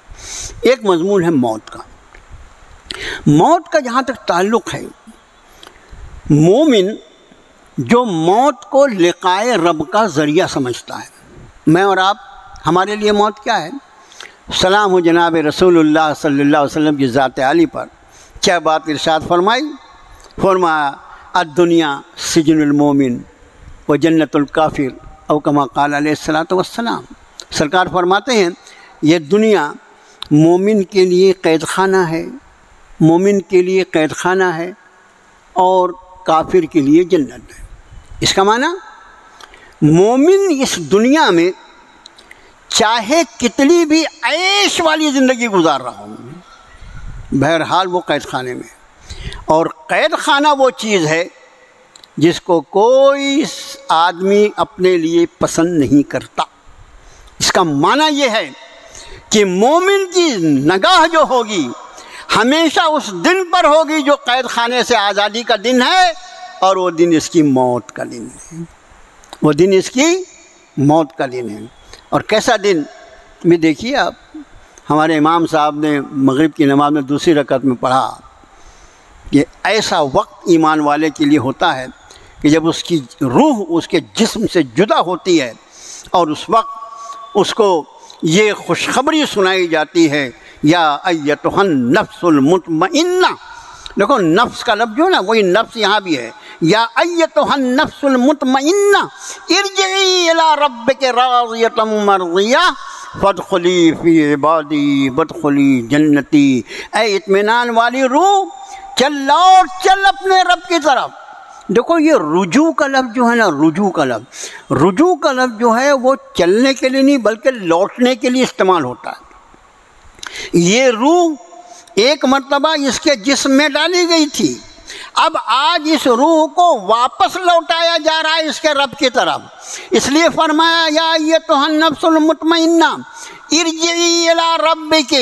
ایک مضمون ہے موت کا۔ موت کا جہاں تک تعلق ہے، مومن جو موت کو لقائے رب کا ذریعہ سمجھتا ہے، میں اور آپ، ہمارے لیے موت کیا ہے؟ سلام ہو جناب رسول اللہ صلی اللہ علیہ وسلم کی ذات عالی پر، کیا بات ارشاد فرمایا الدنیا سجن المومن و جنت الکافر، او کما قال علیہ الصلوۃ والسلام۔ سرکار فرماتے ہیں یہ دنیا مومن کے لیے قید خانہ ہے، مومن کے لیے قید خانہ ہے، اور کافر کے لیے جنت ہے۔ اس کا معنی مومن اس دنیا میں چاہے کتنی بھی عیش والی زندگی گزار رہا ہوں، بہرحال وہ قید خانے میں، اور قید خانہ وہ چیز ہے جس کو کوئی آدمی اپنے لیے پسند نہیں کرتا، اس کا معنی یہ ہے کہ مومن کی نگاہ جو ہوگی ہمیشہ اس دن پر ہوگی جو قید خانے سے آزادی کا دن ہے، اور وہ دن اس کی موت کا دن ہے، وہ دن اس کی موت کا دن ہے۔ اور کیسا دن بھی دیکھیے آپ، ہمارے امام صاحب نے مغرب کی نماز میں دوسری رکعت میں پڑھا کہ ایسا وقت ایمان والے کے لیے ہوتا ہے کہ جب اس کی روح اس کے جسم سے جدا ہوتی ہے، اور اس وقت اس کو یہ خوشخبری سنائی جاتی ہے، یا ایتھا النفس المطمئنہ۔ دیکھو نفس کا لفظ جو ہے نا، وہی نفس یہاں بھی ہے، یا ایتھا النفس المطمئنہ ارجعی الی ربک راضیۃ مرضیہ فادخلی فی عبادی وادخلی جنتی۔ اے اطمینان والی روح، چل لوٹ چل اپنے رب کی طرف۔ دیکھو یہ رجوع کا لفظ جو ہے نا، رجوع کا لفظ جو ہے وہ چلنے کے لیے نہیں بلکہ لوٹنے کے لیے استعمال ہوتا ہے۔ یہ روح ایک مرتبہ اس کے جسم میں ڈالی گئی تھی، اب آج اس روح کو واپس لوٹایا جا رہا ہے اس کے رب کی طرف۔ اس لیے فرمایا یا ایتھا النفس المطمئنہ ارجعی الی ربک،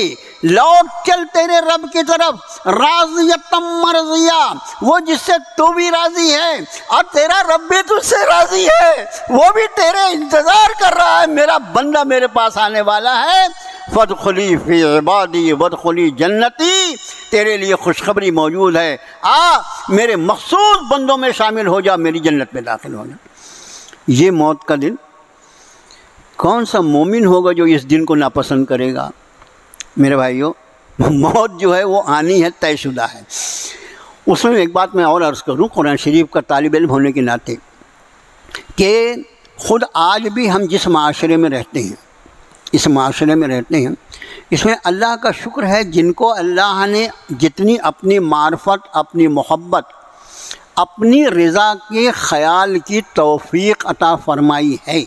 لوٹ چل تیرے رب کی طرف، راضیۃ مرضیہ، وہ جس سے تو بھی راضی ہے اور تیرا رب بھی تجھ سے راضی ہے، وہ بھی تیرے انتظار کر رہا ہے، میرا بندہ میرے پاس آنے والا ہے۔ فادخلی فی عبادی وادخلی جنتی، تیرے لیے خوشخبری موجود ہے، آ میرے مخصوص بندوں میں شامل ہو جا، میری جنت میں داخل ہو جا۔ یہ موت کا دن، کون سا مومن ہوگا جو اس دن کو ناپسند کرے گا؟ میرے بھائیوں، موت جو ہے وہ آنی ہے، طے شدہ ہے۔ اس میں ایک بات میں اور عرض کروں قرآن شریف کا طالب علم ہونے کے ناطے، کہ خود آج بھی ہم جس معاشرے میں رہتے ہیں، اس میں اللہ کا شکر ہے جن کو اللہ نے جتنی اپنی معرفت، اپنی محبت، اپنی رضا کے خیال کی توفیق عطا فرمائی ہے۔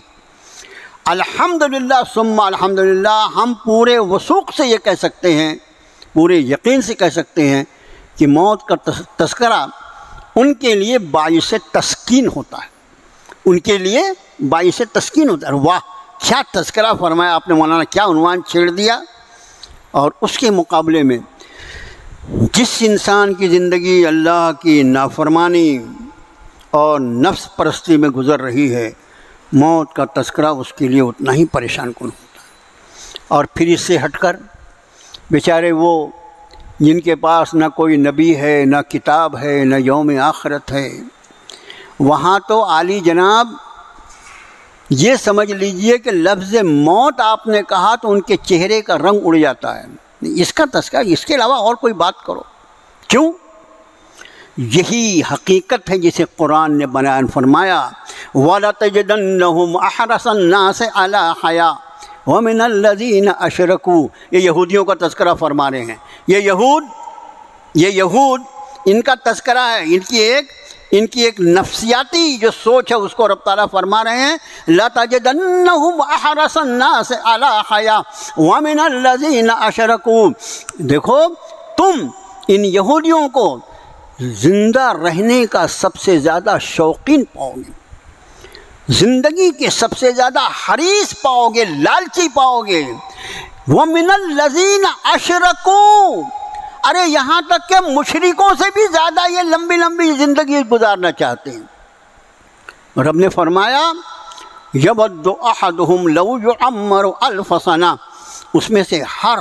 الحمدللہ ثم الحمدللہ، ہم پورے وثوق سے یہ کہہ سکتے ہیں، پورے یقین سے کہہ سکتے ہیں کہ موت کا تذکرہ ان کے لیے باعث تسکین ہوتا ہے، ان کے لیے باعث تسکین ہوتا ہے۔ واہ کیا تذکرہ فرمایا آپ نے مولانا، کیا عنوان چھیڑ دیا۔ اور اس کے مقابلے میں جس انسان کی زندگی اللہ کی نافرمانی اور نفس پرستی میں گزر رہی ہے، موت کا تذکرہ اس کے لیے اتنا ہی پریشان کن ہوتا ہے۔ اور پھر اس سے ہٹ کر بیچارے وہ جن کے پاس نہ کوئی نبی ہے، نہ کتاب ہے، نہ یوم آخرت ہے، وہاں تو عالی جناب یہ سمجھ لیجئے کہ لفظ موت آپ نے کہا تو ان کے چہرے کا رنگ اڑ جاتا ہے۔ اس کا تذکرہ، اس کے علاوہ اور کوئی بات کرو، کیوں؟ یہی حقیقت ہے جسے قرآن نے بیان فرمایا، وَلَتَجِدَنَّهُمْ أَحْرَصَ النَّاسِ عَلَىٰ حَيَاةٍ وَمِنَ الَّذِينَ أَشْرَكُوا۔ یہ یہودیوں کا تذکرہ فرما رہے ہیں، یہ یہود ان کا تذکرہ ہے، ان کی ایک نفسیاتی جو سوچ ہے اس کو رب تعالیٰ فرما رہے ہیں، لَتَجِدَنَّهُمْ أَحْرَصَ النَّاسِ عَلَىٰ حَيَاةٍ وَمِنَ الَّذِينَ أَشْرَكُوا۔ دیکھو تم ان یہودیوں کو زندہ رہنے کا سب سے زیادہ شوقین پاؤ گے، زندگی کے سب سے زیادہ حریص پاؤ گے، لالچی پاؤ گے۔ وَمِنَ الَّذِينَ أَشْرَكُوا، ارے یہاں تک کہ مشرکوں سے بھی زیادہ یہ لمبی لمبی زندگی گزارنا چاہتے ہیں۔ رب نے فرمایا یَوَدُّ أَحَدُهُمْ لَوْ يُعَمَّرُ أَلْفَ سَنَةٍ، اس میں سے ہر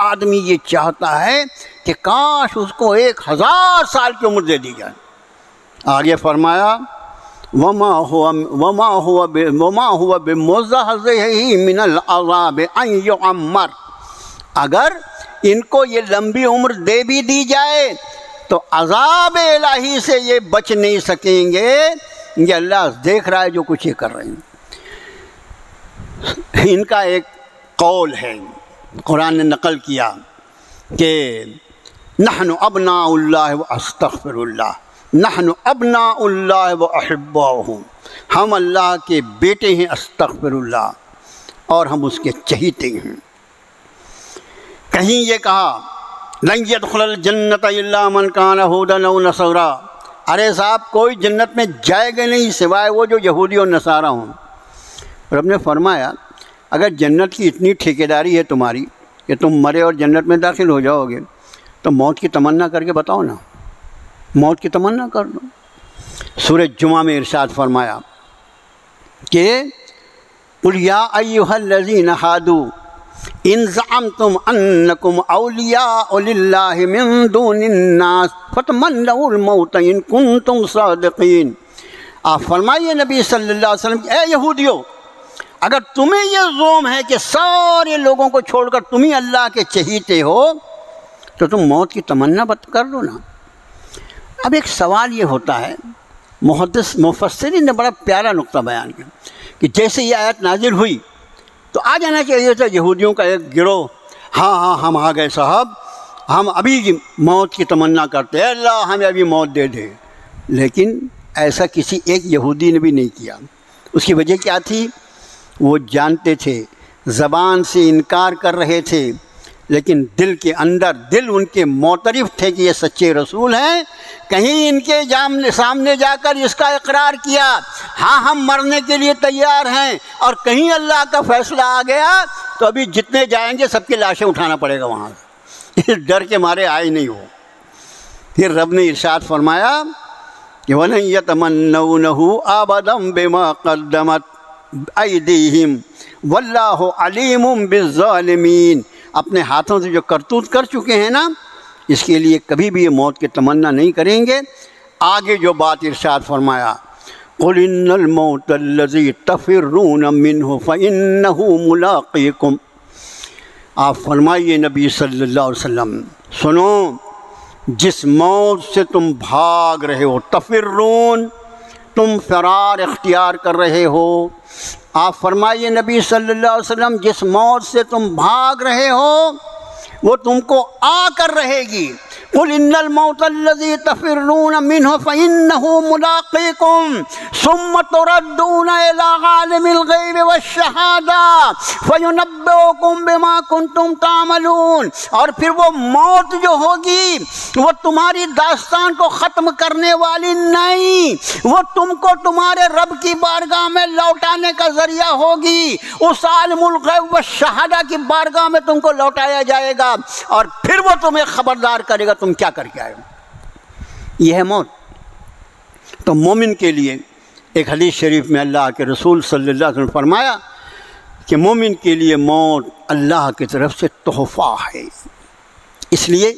آدمی یہ چاہتا ہے کہ کاش اس کو 1000 سال کی عمر دے دی جائے۔ آگے فرمایا وَمَا هُوَ بِمُزَحْزِحِهِ مِنَ الْعَذَابِ أَن يُعَمَّرَ، اگر ان کو یہ لمبی عمر دے بھی دی جائے تو عذاب الہی سے یہ بچ نہیں سکیں گے۔ یہ اللہ دیکھ رہا ہے جو کچھ یہ کر رہے ہیں۔ ان کا ایک قول ہے، قرآن نے نقل کیا کہ نحن ابناء اللہ و استغفر اللہ، نحن ابناء اللہ و احباؤہ، ہم اللہ کے بیٹے ہیں استغفر اللہ، اور ہم اس کے چہیتے ہیں۔ کہیں یہ کہا لن يدخل الجنت الا من كان هودا او نصارا، ارے صاحب کوئی جنت میں جائے گا نہیں سوائے وہ جو یہودی اور نصارہ ہوں۔ رب نے فرمایا اگر جنت کی اتنی ٹھیکیداری ہے تمہاری کہ تم مرے اور جنت میں داخل ہو جاؤ گے تو موت کی تمنا کر کے بتاؤ نا، موت کی تمنا کر دو۔ سورہ جمعہ میں ارشاد فرمایا کہ قُلْ يَا أَيُّهَا الَّذِينَ هَادُوا إِن زَعَمْتُمْ أَنَّكُمْ أَوْلِيَاءُ لِلَّهِ مِن دُونِ النَّاسِ فَتَمَنَّوُا الْمَوْتَ إِن كُنتُمْ صَادِقِينَ۔ آپ فرمائیے نبی صلی اللہ علیہ وسلم کہ اے یہودیو، اگر تمہیں یہ زوم ہے کہ سارے لوگوں کو چھوڑ کر تم ہی اللہ کے چہیتے ہو تو تم موت کی تمنا کر لو نا۔ اب ایک سوال یہ ہوتا ہے، مفسرین نے بڑا پیارا نقطہ بیان کیا کہ جیسے یہ آیت نازل ہوئی تو آ جانا چاہیے تھا یہودیوں کا ایک گروہ، ہاں ہم آ گئے صاحب، ہم ابھی موت کی تمنا کرتے ہیں، اللہ ہمیں ابھی موت دے دے۔ لیکن ایسا کسی ایک یہودی نے بھی نہیں کیا۔ اس کی وجہ کیا تھی؟ وہ جانتے تھے، زبان سے انکار کر رہے تھے، لیکن دل کے اندر دل ان کے معترف تھے کہ یہ سچے رسول ہیں۔ کہیں ان کے سامنے جا کر اس کا اقرار کیا، ہاں ہم مرنے کے لیے تیار ہیں، اور کہیں اللہ کا فیصلہ آ گیا تو ابھی جتنے جائیں گے سب کی لاشیں اٹھانا پڑے گا وہاں سے، اس ڈر کے مارے آئے نہیں ہو۔ پھر رب نے ارشاد فرمایا کہ وَلَن يَتَمَنَّوْنَهُ أَبَدًا بِمَا قَدَّمَتْ أَيْدِيهِمْ وَاللَّهُ عَلِيمٌ بِالظَّالِمِينَ۔ اپنے ہاتھوں سے جو کرتوت کر چکے ہیں نا، اس کے لیے کبھی بھی یہ موت کی تمنا نہیں کریں گے۔ آگے جو بات ارشاد فرمایا قُلْ إِنَّ الْمَوْتَ الَّذِي تَفِرُّونَ مِنْهُ فَإِنَّهُ مُلَاقِيكُمْ۔ آپ فرمائیے نبی صلی اللہ علیہ وسلم، سنو، جس موت سے تم بھاگ رہے ہو، تفرون، تم فرار اختیار کر رہے ہو، آپ فرمائیے نبی صلی اللہ علیہ وسلم، جس موت سے تم بھاگ رہے ہو وہ تم کو آ کر رہے گی۔ قُلْ إِنَّ الْمَوْتَ الَّذِي تَفِرُّونَ مِنْهُ فَإِنَّهُ مُلَاقِيكُمْ ثُمَّ تُرَدُّونَ إِلَىٰ عَالِمِ الْغَيْبِ وَالشَّهَادَةِ فَيُنَبِّئُكُم بِمَا كُنتُمْ تَعْمَلُونَ۔ اور پھر وہ موت جو ہوگی وہ تمہاری داستان کو ختم کرنے والی نہیں، وہ تم کو تمہارے رب کی بارگاہ میں لوٹانے کا ذریعہ ہوگی۔ اس عالم الغیب والشہادہ کی بارگاہ میں تم کو لوٹایا جائے گا، اور پھر وہ تمہیں خبردار کرے گا تم کیا کر کے آئے ہو۔ یہ ہے موت۔ تو مومن کے لیے ایک حدیث شریف میں اللہ کے رسول صلی اللہ علیہ وسلم فرمایا کہ مومن کے لیے موت اللہ کی طرف سے تحفہ ہے۔ اس لیے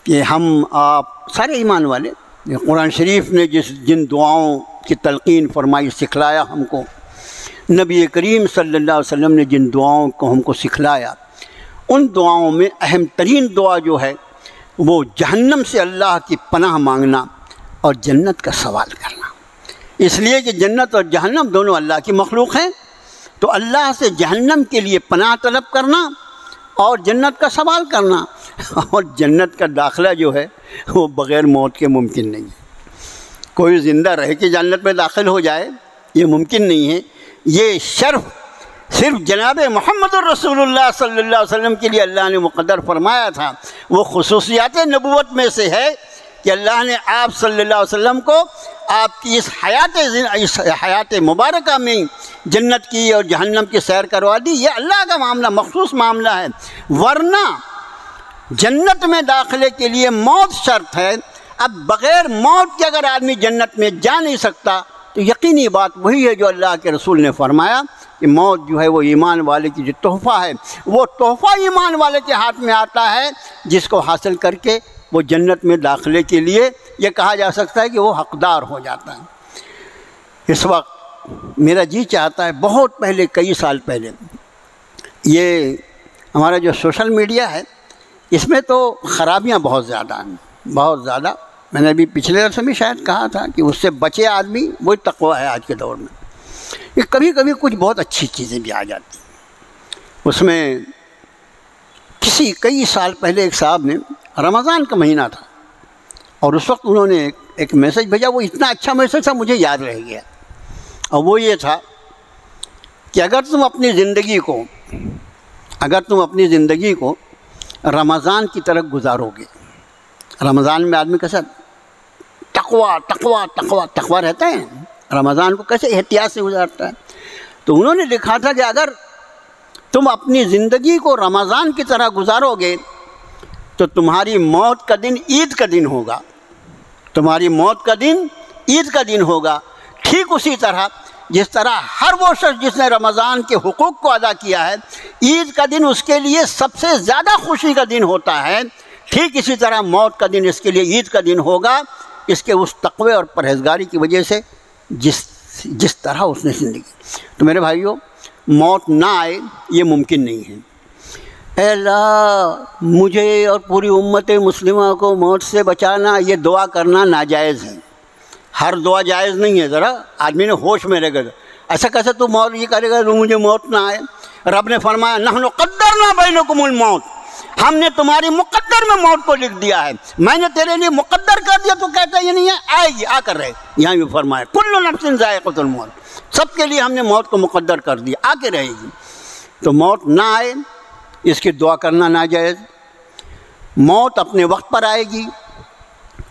کہ ہم آپ سارے ایمان والے، قرآن شریف نے جن دعاؤں کی تلقین فرمائی، سکھلایا ہم کو، نبی کریم صلی اللہ علیہ وسلم نے جن دعاؤں کو ہم کو سکھلایا، ان دعاؤں میں اہم ترین دعا جو ہے وہ جہنم سے اللہ کی پناہ مانگنا اور جنت کا سوال کرنا۔ اس لیے کہ جنت اور جہنم دونوں اللہ کی مخلوق ہیں، تو اللہ سے جہنم کے لیے پناہ طلب کرنا اور جنت کا سوال کرنا۔ اور جنت کا داخلہ جو ہے وہ بغیر موت کے ممکن نہیں ہے۔ کوئی زندہ رہ کے جنت میں داخل ہو جائے یہ ممکن نہیں ہے۔ یہ شرف صرف جناب محمد الرسول اللہ صلی اللہ علیہ وسلم کے لیے اللہ نے مقدر فرمایا تھا۔ وہ خصوصیات نبوت میں سے ہے کہ اللہ نے آپ صلی اللہ علیہ وسلم کو آپ کی اس حیات مبارکہ میں جنت کی اور جہنم کی سیر کروا دی۔ یہ اللہ کا معاملہ، مخصوص معاملہ ہے، ورنہ جنت میں داخلے کے لیے موت شرط ہے۔ اب بغیر موت کے اگر آدمی جنت میں جا نہیں سکتا تو یقینی بات وہی ہے جو اللہ کے رسول نے فرمایا کہ موت جو ہے وہ ایمان والے کی جو تحفہ ہے، وہ تحفہ ایمان والے کے ہاتھ میں آتا ہے، جس کو حاصل کر کے وہ جنت میں داخلے کے لیے یہ کہا جا سکتا ہے کہ وہ حقدار ہو جاتا ہے۔ اس وقت میرا جی چاہتا ہے، بہت پہلے، کئی سال پہلے، یہ ہمارا جو سوشل میڈیا ہے اس میں تو خرابیاں بہت زیادہ ہیں، بہت زیادہ۔ میں نے ابھی پچھلے عرصے میں شاید کہا تھا کہ اس سے بچے آدمی، وہی تقویٰ ہے آج کے دور میں۔ یہ کبھی کبھی کچھ بہت اچھی چیزیں بھی آ جاتی ہیں۔ اس میں کئی سال پہلے ایک صاحب نے، رمضان کا مہینہ تھا، اور اس وقت انہوں نے ایک میسج بھیجا، وہ اتنا اچھا میسج تھا مجھے یاد رہ گیا، اور وہ یہ تھا کہ اگر تم اپنی زندگی کو رمضان کی طرح گزارو گے، رمضان میں آدمی کیسا تقویٰ رہتا ہے، رمضان کو کیسے احتیاط سے گزارتا ہے، تو انہوں نے لکھا تھا کہ اگر تم اپنی زندگی کو رمضان کی طرح گزارو گے تو تمہاری موت کا دن عید کا دن ہوگا، تمہاری موت کا دن عید کا دن ہوگا۔ ٹھیک اسی طرح جس طرح ہر وہ شخص جس نے رمضان کے حقوق کو ادا کیا ہے، عید کا دن اس کے لیے سب سے زیادہ خوشی کا دن ہوتا ہے، ٹھیک اسی طرح موت کا دن اس کے لیے عید کا دن ہوگا، اس کے اس تقوی اور پرہیزگاری کی وجہ سے جس طرح اس نے زندگی۔ تو میرے بھائیوں، موت نہ آئے یہ ممکن نہیں ہے۔ اے اللہ مجھے اور پوری امت مسلمہ کو موت سے بچانا، یہ دعا کرنا ناجائز ہے۔ ہر دعا جائز نہیں ہے، ذرا آدمی نے ہوش میں رہ گا، ایسا کیسے تو موت یہ کرے گا مجھے موت نہ آئے۔ رب نے فرمایا نحن قدرنا بینکم الموت، ہم نے تمہاری مقدر میں موت کو لکھ دیا ہے، میں نے تیرے لیے مقدر کر دیا، تو کہتا یہ نہیں ہے آئے گی، آ کر رہے۔ یہاں بھی فرمایا کل نفس ذائقۃ الموت، سب کے لیے ہم نے موت کو مقدر کر دیا، آ کے رہے گی۔ تو موت نہ آئے اس کی دعا کرنا ناجائز۔ موت اپنے وقت پر آئے گی۔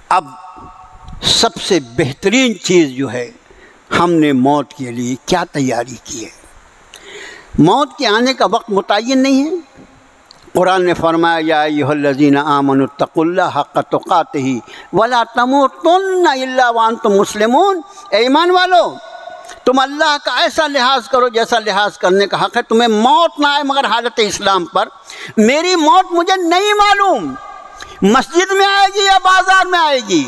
اب سب سے بہترین چیز جو ہے، ہم نے موت کے لیے کیا تیاری کی ہے۔ موت کے آنے کا وقت متعین نہیں ہے۔ قرآن نے فرمایا یا ایھا الذین آمنوا اتقوا اللہ حق تقاتہ ولا تموتن الا وانتم مسلمون، اے ایمان والو تم اللہ کا ایسا لحاظ کرو جیسا لحاظ کرنے کا حق ہے، تمہیں موت نہ آئے مگر حالت اسلام پر۔ میری موت مجھے نہیں معلوم مسجد میں آئے گی یا بازار میں آئے گی،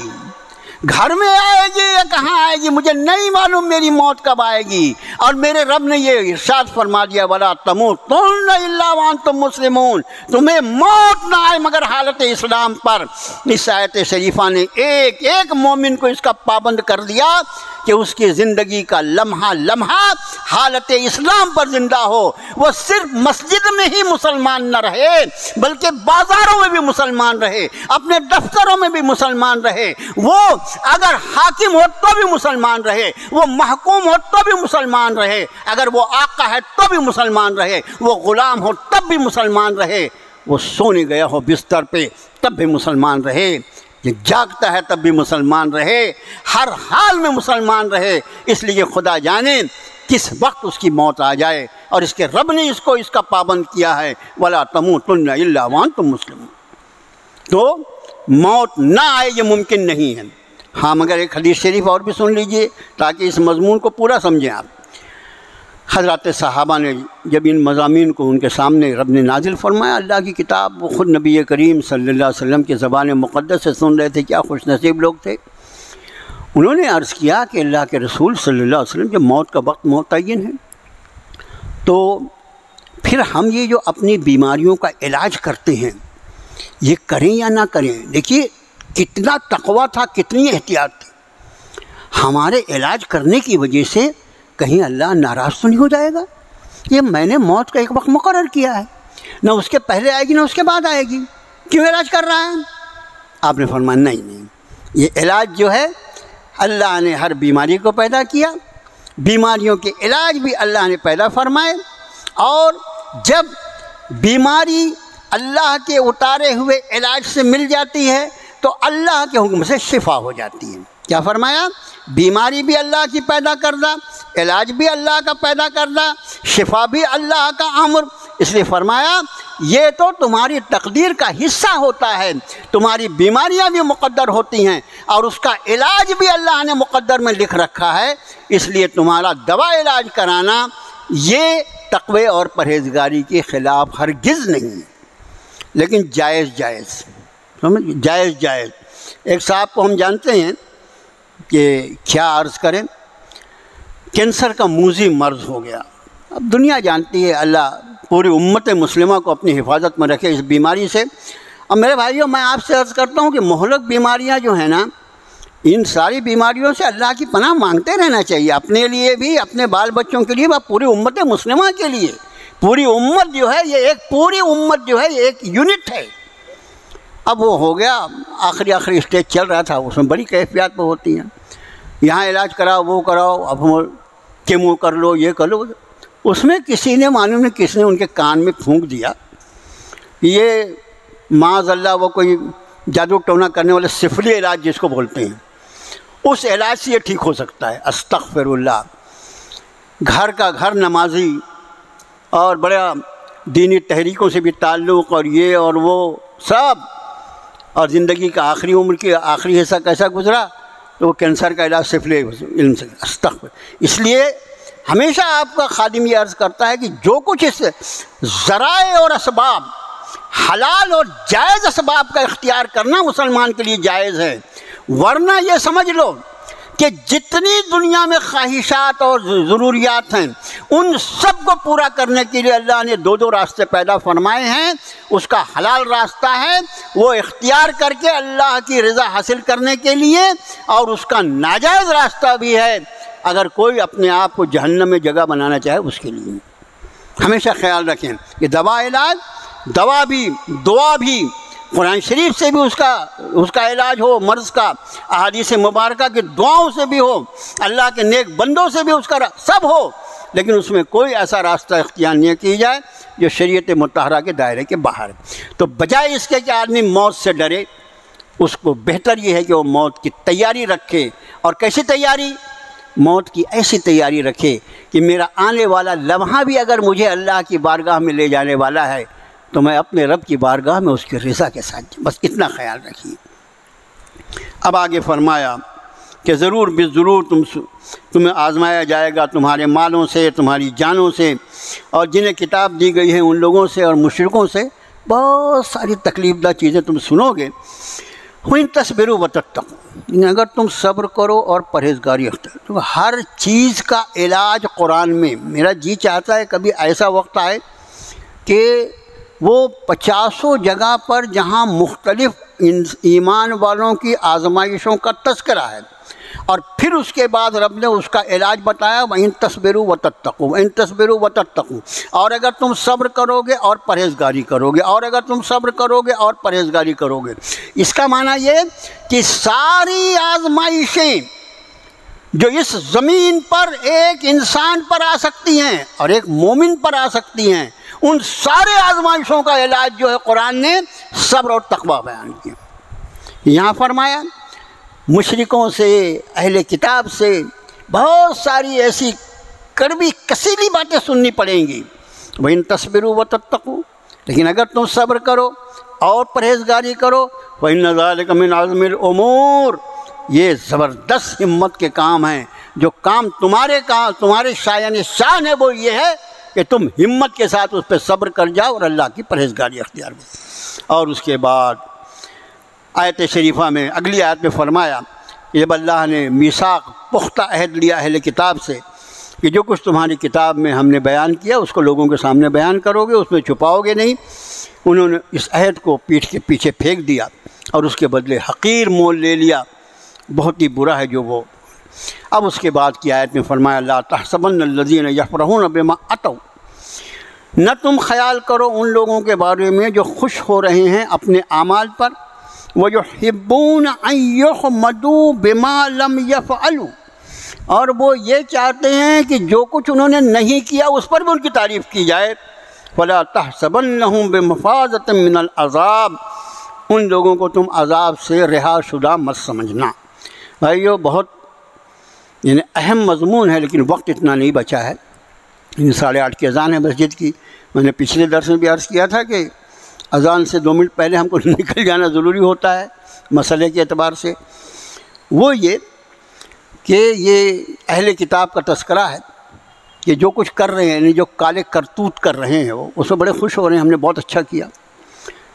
گھر میں آئے گی یا کہاں آئے گی، مجھے نہیں معلوم میری موت کب آئے گی۔ اور میرے رب نے یہ ارشاد فرما دیا وَلَا تَمُوتُنَّ إِلَّا وَأَنْتُمْ مُسْلِمُونَ، تمہیں موت نہ آئے مگر حالت اسلام پر۔ اس آیت شریفہ نے ایک ایک مومن کو اس کا پابند کر دیا کہ اس کی زندگی کا لمحہ لمحہ حالت اسلام پر زندہ ہو۔ وہ صرف مسجد میں ہی مسلمان نہ رہے بلکہ بازاروں میں بھی مسلمان رہے، اپنے دفتروں میں بھی مسلمان رہے، وہ اگر حاکم ہو تو بھی مسلمان رہے، وہ محکوم ہو تو بھی مسلمان رہے، اگر وہ آقا ہے تو بھی مسلمان رہے، وہ غلام ہو تب بھی مسلمان رہے، وہ سونے گیا ہو بستر پہ تب بھی مسلمان رہے، یہ جاگتا ہے تب بھی مسلمان رہے، ہر حال میں مسلمان رہے۔ اس لیے خدا جانے کس وقت اس کی موت آ جائے، اور اس کے رب نے اس کو اس کا پابند کیا ہے وَلَا تَمُوتُنَّ إِلَّا وَأَنْتُمْ مُسْلِمُونَ۔ تو موت نہ آئے یہ ممکن نہیں ہے۔ ہاں مگر ایک حدیث شریف اور بھی سن لیجئے تاکہ اس مضمون کو پورا سمجھیں آپ۔ حضرات صحابہ نے جب ان مضامین کو ان کے سامنے رب نے نازل فرمایا، اللہ کی کتاب، وہ خود نبی کریم صلی اللہ علیہ وسلم کی زبان مقدس سے سن رہے تھے، کیا خوش نصیب لوگ تھے۔ انہوں نے عرض کیا کہ اللہ کے رسول صلی اللہ علیہ وسلم جب موت کا وقت متعین ہے تو پھر ہم یہ جو اپنی بیماریوں کا علاج کرتے ہیں یہ کریں یا نہ کریں۔ دیکھیے کتنا تقویٰ تھا، کتنی احتیاط تھی۔ ہمارے علاج کرنے کی وجہ سے کہیں اللہ ناراض تو نہیں ہو جائے گا؟ یہ میں نے موت کا ایک وقت مقرر کیا ہے، نہ اس کے پہلے آئے گی نہ اس کے بعد آئے گی، کیوں علاج کر رہا ہے؟ آپ نے فرمایا نہیں، یہ علاج جو ہے اللہ نے ہر بیماری کو پیدا کیا، بیماریوں کے علاج بھی اللہ نے پیدا فرمائے، اور جب بیماری اللہ کے اتارے ہوئے علاج سے مل جاتی ہے تو اللہ کے حکم سے شفا ہو جاتی ہے۔ کیا فرمایا؟ بیماری بھی اللہ کی پیدا کردہ، علاج بھی اللہ کا پیدا کردہ، شفا بھی اللہ کا امر۔ اس لیے فرمایا یہ تو تمہاری تقدیر کا حصہ ہوتا ہے، تمہاری بیماریاں بھی مقدر ہوتی ہیں اور اس کا علاج بھی اللہ نے مقدر میں لکھ رکھا ہے، اس لیے تمہارا دوا علاج کرانا یہ تقوی اور پرہیزگاری کے خلاف ہرگز نہیں، لیکن جائز جائز۔ ایک صاحب کو ہم جانتے ہیں کہ کیا عرض کریں، کینسر کا موذی مرض ہو گیا۔ اب دنیا جانتی ہے، اللہ پوری امت مسلمہ کو اپنی حفاظت میں رکھے اس بیماری سے۔ اب میرے بھائیوں میں آپ سے عرض کرتا ہوں کہ مہلک بیماریاں جو ہیں نا، ان ساری بیماریوں سے اللہ کی پناہ مانگتے رہنا چاہیے، اپنے لیے بھی، اپنے بال بچوں کے لیے، پوری امت مسلمہ کے لیے۔ پوری امت جو ہے یہ ایک پوری امت جو ہے یہ ایک یونٹ ہے۔ اب وہ ہو گیا، آخری اسٹیج چل رہا تھا، اس میں بڑی کیفیات پہ ہوتی ہیں، یہاں علاج کراؤ وہ کراؤ، اب کیمو کر لو یہ کر لو۔ اس میں کسی نے معلوم نہیں کس نے ان کے کان میں پھونک دیا، یہ معاذ اللہ وہ کوئی جادو ٹونا کرنے والے سفلی علاج جس کو بولتے ہیں، اس علاج سے یہ ٹھیک ہو سکتا ہے۔ استغفر اللہ۔ گھر کا گھر نمازی اور بڑا دینی تحریکوں سے بھی تعلق اور یہ اور وہ سب، اور زندگی کا آخری عمر کی آخری حصہ کیسا گزرا، تو وہ کینسر کا علاج صرف علم سے۔ استغفر۔ اس لیے ہمیشہ آپ کا خادم یہ عرض کرتا ہے کہ جو کچھ اس ذرائع اور اسباب، حلال اور جائز اسباب کا اختیار کرنا مسلمان کے لیے جائز ہے، ورنہ یہ سمجھ لو کہ جتنی دنیا میں خواہشات اور ضروریات ہیں ان سب کو پورا کرنے کے لیے اللہ نے دو راستے پیدا فرمائے ہیں۔ اس کا حلال راستہ ہے وہ اختیار کر کے اللہ کی رضا حاصل کرنے کے لیے، اور اس کا ناجائز راستہ بھی ہے اگر کوئی اپنے آپ کو جہنم میں جگہ بنانا چاہے اس کے لیے۔ ہمیشہ خیال رکھیں کہ دوا علاج، دوا بھی، دعا بھی قرآن شریف سے بھی اس کا علاج ہو، مرض کا احادیث مبارکہ کی دعاؤں سے بھی ہو، اللہ کے نیک بندوں سے بھی اس کا سب ہو، لیکن اس میں کوئی ایسا راستہ اختیار نہیں کی جائے جو شریعت مطہرہ کے دائرے کے باہر ہے۔ تو بجائے اس کے کہ آدمی موت سے ڈرے، اس کو بہتر یہ ہے کہ وہ موت کی تیاری رکھے۔ اور کیسی تیاری؟ موت کی ایسی تیاری رکھے کہ میرا آنے والا لمحہ بھی اگر مجھے اللہ کی بارگاہ میں لے جانے والا ہے تو میں اپنے رب کی بارگاہ میں اس کی رضا کے ساتھ، بس اتنا خیال رکھیے۔ اب آگے فرمایا کہ ضرور بالضرور تمہیں آزمایا جائے گا تمہارے مالوں سے، تمہاری جانوں سے، اور جنہیں کتاب دی گئی ہے ان لوگوں سے اور مشرکوں سے بہت ساری تکلیف دہ چیزیں تم سنو گے۔ وَإِن تَصْبِرُوا وَتَتَّقُوا، اگر تم صبر کرو اور پرہیزگاری اختیار کرو۔ ہر چیز کا علاج قرآن میں، میرا جی چاہتا ہے کبھی ایسا وقت آئے کہ وہ 50 جگہ پر جہاں مختلف ایمان والوں کی آزمائشوں کا تذکرہ ہے، اور پھر اس کے بعد رب نے اس کا علاج بتایا، وَإِن تَصْبِرُوا وَتَتَّقُوا، وَإِن تَصْبِرُوا وَتَتَّقُوا، اور اگر تم صبر کرو گے اور پرہیزگاری کرو گے، اور اگر تم صبر کرو گے اور پرہیزگاری کرو گے۔ اس کا معنی یہ کہ ساری آزمائشیں جو اس زمین پر ایک انسان پر آ سکتی ہیں اور ایک مومن پر آ سکتی ہیں، ان سارے آزمائشوں کا علاج جو ہے قرآن نے صبر اور تقویٰ بیان کیا۔ یہاں فرمایا مشرکوں سے، اہل کتاب سے بہت ساری ایسی کڑوی کسیلی باتیں سننی پڑیں گی۔ وَإِن تَصْبِرُوا وَتَتَّقُوا، لیکن اگر تم صبر کرو اور پرہیزگاری کرو، وَإِنَّ ذَلِكَ مِنْ عَزْمِ الْأُمُورِ، یہ زبردست ہمت کے کام ہیں۔ جو کام تمہارے شایان شان ہے وہ یہ ہے کہ تم ہمت کے ساتھ اس پہ صبر کر جاؤ اور اللہ کی پرہیزگاری اختیار کرو۔ اور اس کے بعد آیت شریفہ میں، اگلی آیت میں فرمایا کہ جب اللہ نے میثاق پختہ عہد لیا اہل کتاب سے کہ جو کچھ تمہاری کتاب میں ہم نے بیان کیا اس کو لوگوں کے سامنے بیان کرو گے، اس میں چھپاؤ گے نہیں، انہوں نے اس عہد کو پیٹھ کے پیچھے پھینک دیا اور اس کے بدلے حقیر مول لے لیا۔ بہت ہی برا ہے جو وہ۔ اب اس کے بعد کی آیت میں فرمایا، لا تحسبن الذین یفرحون بما اتوا، نہ تم خیال کرو ان لوگوں کے بارے میں جو خوش ہو رہے ہیں اپنے اعمال پر، وَيُحِبُّونَ أَن يُحْمَدُوا بِمَا لَمْ يَفْعَلُوا، اور وہ یہ چاہتے ہیں کہ جو کچھ انہوں نے نہیں کیا اس پر بھی ان کی تعریف کی جائے۔ فَلَا تَحْسَبَنَّهُمْ بِمَفَازَةٍ مِّنَ الْعَذَابِ، ان لوگوں کو تم عذاب سے رہا شدہ مت سمجھنا۔ بھائیو بہت یعنی اہم مضمون ہے، لیکن وقت اتنا نہیں بچا ہے۔ 8:30 کی اذان ہے مسجد کی۔ میں نے پچھلے درس میں بھی عرض کیا تھا کہ اذان سے 2 منٹ پہلے ہم کو نکل جانا ضروری ہوتا ہے مسئلے کے اعتبار سے۔ وہ یہ کہ یہ اہل کتاب کا تذکرہ ہے کہ جو کچھ کر رہے ہیں، یعنی جو کالے کرتوت کر رہے ہیں، وہ اس میں بڑے خوش ہو رہے ہیں، ہم نے بہت اچھا کیا۔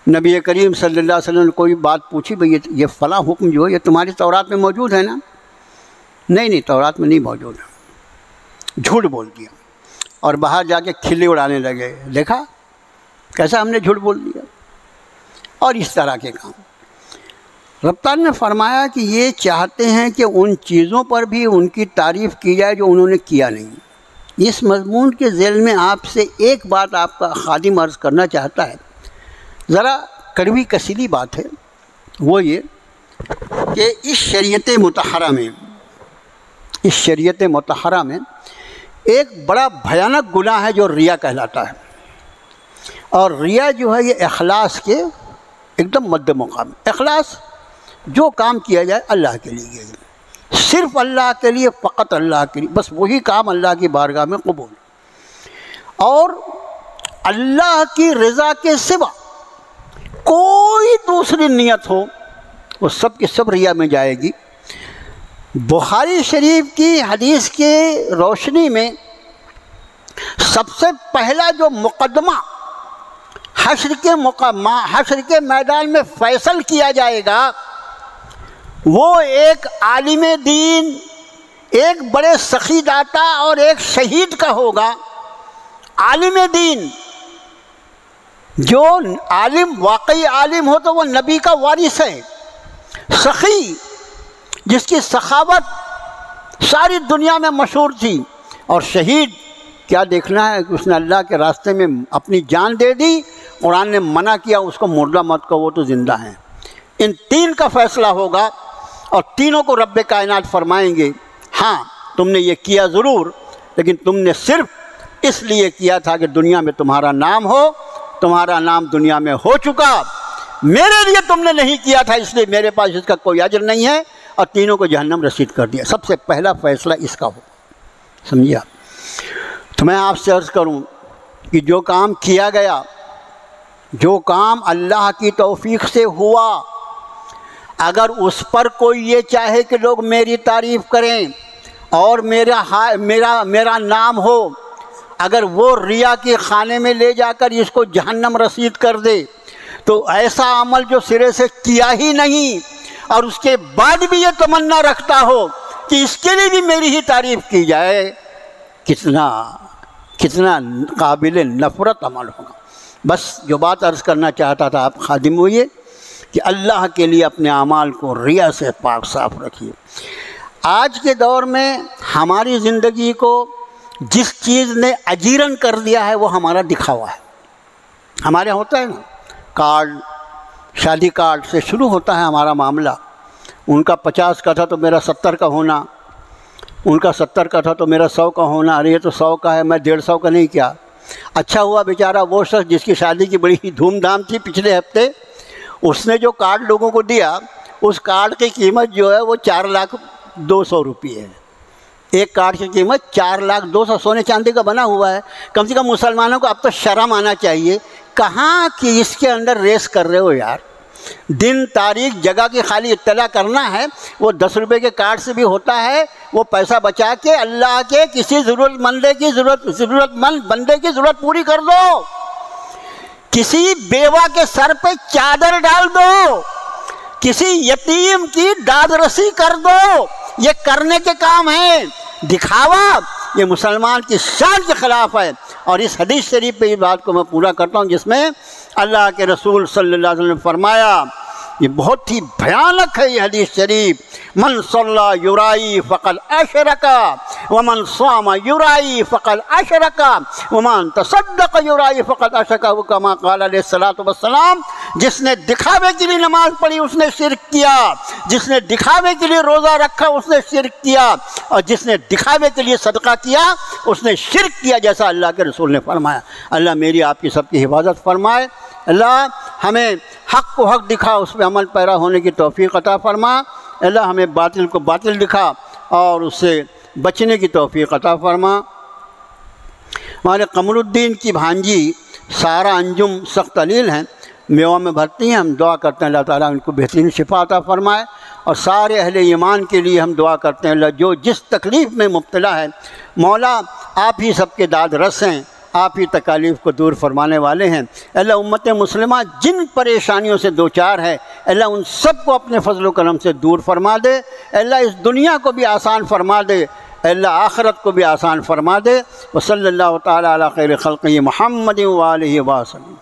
نبی کریم صلی اللہ علیہ وسلم نے کوئی بات پوچھی، بھئی یہ فلاں حکم جو ہے یہ تمہاری تورات میں موجود ہے نا؟ نہیں تورات میں نہیں موجود ہے۔ جھوٹ بول دیا اور باہر جا کے کھلے اڑانے لگے، دیکھا کیسا ہم نے جھوٹ بول دیا، اور اس طرح کے کام۔ رب تعالیٰ نے فرمایا کہ یہ چاہتے ہیں کہ ان چیزوں پر بھی ان کی تعریف کی جائے جو انہوں نے کیا نہیں۔ اس مضمون کے ذیل میں آپ سے ایک بات آپ کا خادم عرض کرنا چاہتا ہے، ذرا کڑوی کسیلی بات ہے، وہ یہ کہ اس شریعت مطہرہ میں ایک بڑا بھیانک گناہ ہے جو ریا کہلاتا ہے، اور ریا جو ہے یہ اخلاص کے ایک دم مد مقام۔ اخلاص جو کام کیا جائے اللہ کے لیے، صرف اللہ کے لیے، فقط اللہ کے لیے، بس وہی کام اللہ کی بارگاہ میں قبول۔ اور اللہ کی رضا کے سوا کوئی دوسری نیت ہو وہ سب کی سب ریا میں جائے گی۔ بخاری شریف کی حدیث کی روشنی میں سب سے پہلا جو مقدمہ حشر کے میدان میں فیصل کیا جائے گا وہ ایک عالم دین، ایک بڑے سخی داتا اور ایک شہید کا ہوگا۔ عالم دین، جو عالم واقعی عالم ہو تو وہ نبی کا وارث ہے۔ سخی، جس کی سخاوت ساری دنیا میں مشہور تھی۔ اور شہید، کیا دیکھنا ہے کہ اس نے اللہ کے راستے میں اپنی جان دے دی۔ قرآن نے منع کیا اس کو مردہ مت کہو، وہ تو زندہ ہیں۔ ان تین کا فیصلہ ہوگا اور تینوں کو رب کائنات فرمائیں گے ہاں تم نے یہ کیا ضرور، لیکن تم نے صرف اس لیے کیا تھا کہ دنیا میں تمہارا نام ہو، تمہارا نام دنیا میں ہو چکا، میرے لیے تم نے نہیں کیا تھا، اس لیے میرے پاس اس کا کوئی اجر نہیں ہے، اور تینوں کو جہنم رسید کر دیا۔ سب سے پہلا فیصلہ اس کا ہو، سمجھیا؟ تو میں آپ سے عرض کروں کہ جو کام کیا گیا، جو کام اللہ کی توفیق سے ہوا، اگر اس پر کوئی یہ چاہے کہ لوگ میری تعریف کریں اور میرا نام ہو، اگر وہ ریا کے خانے میں لے جا کر اس کو جہنم رسید کر دے، تو ایسا عمل جو سرے سے کیا ہی نہیں اور اس کے بعد بھی یہ تمنا رکھتا ہو کہ اس کے لیے بھی میری ہی تعریف کی جائے، کتنا قابل نفرت عمل ہوگا۔ بس جو بات عرض کرنا چاہتا تھا، آپ خادم ہوئے کہ اللہ کے لیے اپنے اعمال کو ریا سے پاک صاف رکھیے۔ آج کے دور میں ہماری زندگی کو جس چیز نے اجیرن کر دیا ہے وہ ہمارا دکھاوا ہے۔ ہمارے ہوتا ہے نا کارڈ، شادی کارڈ سے شروع ہوتا ہے ہمارا معاملہ۔ ان کا 50 کا تھا تو میرا 70 کا ہونا، ان کا 70 کا تھا تو میرا 100 کا ہونا، ارے یہ تو 100 کا ہے میں 150 کا نہیں کیا۔ اچھا ہوا بیچارہ وہ شخص جس کی شادی کی بڑی دھوم دھام تھی پچھلے ہفتے، اس نے جو کارڈ لوگوں کو دیا، اس کارڈ کی قیمت جو ہے وہ 4,02,000 روپے ہے۔ ایک کارڈ کی قیمت 4,02,000 سونے چاندی کا بنا ہوا ہے۔ کم سے کم مسلمانوں کو اب تو شرم آنا چاہیے، کہاں کہ اس کے اندر ریس کر رہے ہو یار۔ دن تاریخ جگہ کی خالی اطلاع کرنا ہے، وہ 10 روپے کے کارڈ سے بھی ہوتا ہے۔ وہ پیسہ بچا کے اللہ کے کسی ضرورت مند بندے کی ضرورت پوری کر دو، کسی بیوہ کے سر پہ چادر ڈال دو، کسی یتیم کی داد رسی کر دو، یہ کرنے کے کام ہیں۔ دکھاوا یہ مسلمان کی شان کے خلاف ہے۔ اور اس حدیث شریف پہ یہ بات کو میں پورا کرتا ہوں جس میں اللہ کے رسول صلی اللہ علیہ وسلم نے فرمایا، یہ بہت ہی بھیانک ہے یہ حدیث شریف، من صلی یرائی فقد اشرک ومن صام یرائی فقد اشرک ومن تصدق یرائی فقد اشرک، کما قال علیہ الصلوۃ والسلام، جس نے دکھاوے کے لیے نماز پڑھی اس نے شرک کیا، جس نے دکھاوے کے لیے روزہ رکھا اس نے شرک کیا، اور جس نے دکھاوے کے لیے صدقہ کیا اس نے شرک کیا، جیسا اللہ کے رسول نے فرمایا۔ اللہ میری آپ کی سب کی حفاظت فرمائے، اللہ ہمیں حق کو حق دکھا، اس پہ عمل پیرا ہونے کی توفیق عطا فرما، اللہ ہمیں باطل کو باطل دکھا اور اس سے بچنے کی توفیق عطا فرما۔ ہمارے قمر الدین کی بھانجی سارا انجم سخت علیل ہیں، میوہ میں بھرتی ہیں، ہم دعا کرتے ہیں اللہ تعالیٰ ان کو بہترین شفا عطا فرمائے، اور سارے اہل ایمان کے لیے ہم دعا کرتے ہیں اللہ جو جس تکلیف میں مبتلا ہے مولا آپ ہی سب کے داد رس ہیں، آپ ہی تکالیف کو دور فرمانے والے ہیں۔ اللہ امت مسلمہ جن پریشانیوں سے دوچار ہے اللہ ان سب کو اپنے فضل و کرم سے دور فرما دے، اللہ اس دنیا کو بھی آسان فرما دے، اللہ آخرت کو بھی آسان فرما دے۔ وصلی اللہ تعالیٰ علی خیر خلقہ محمد وآلہ وسلم۔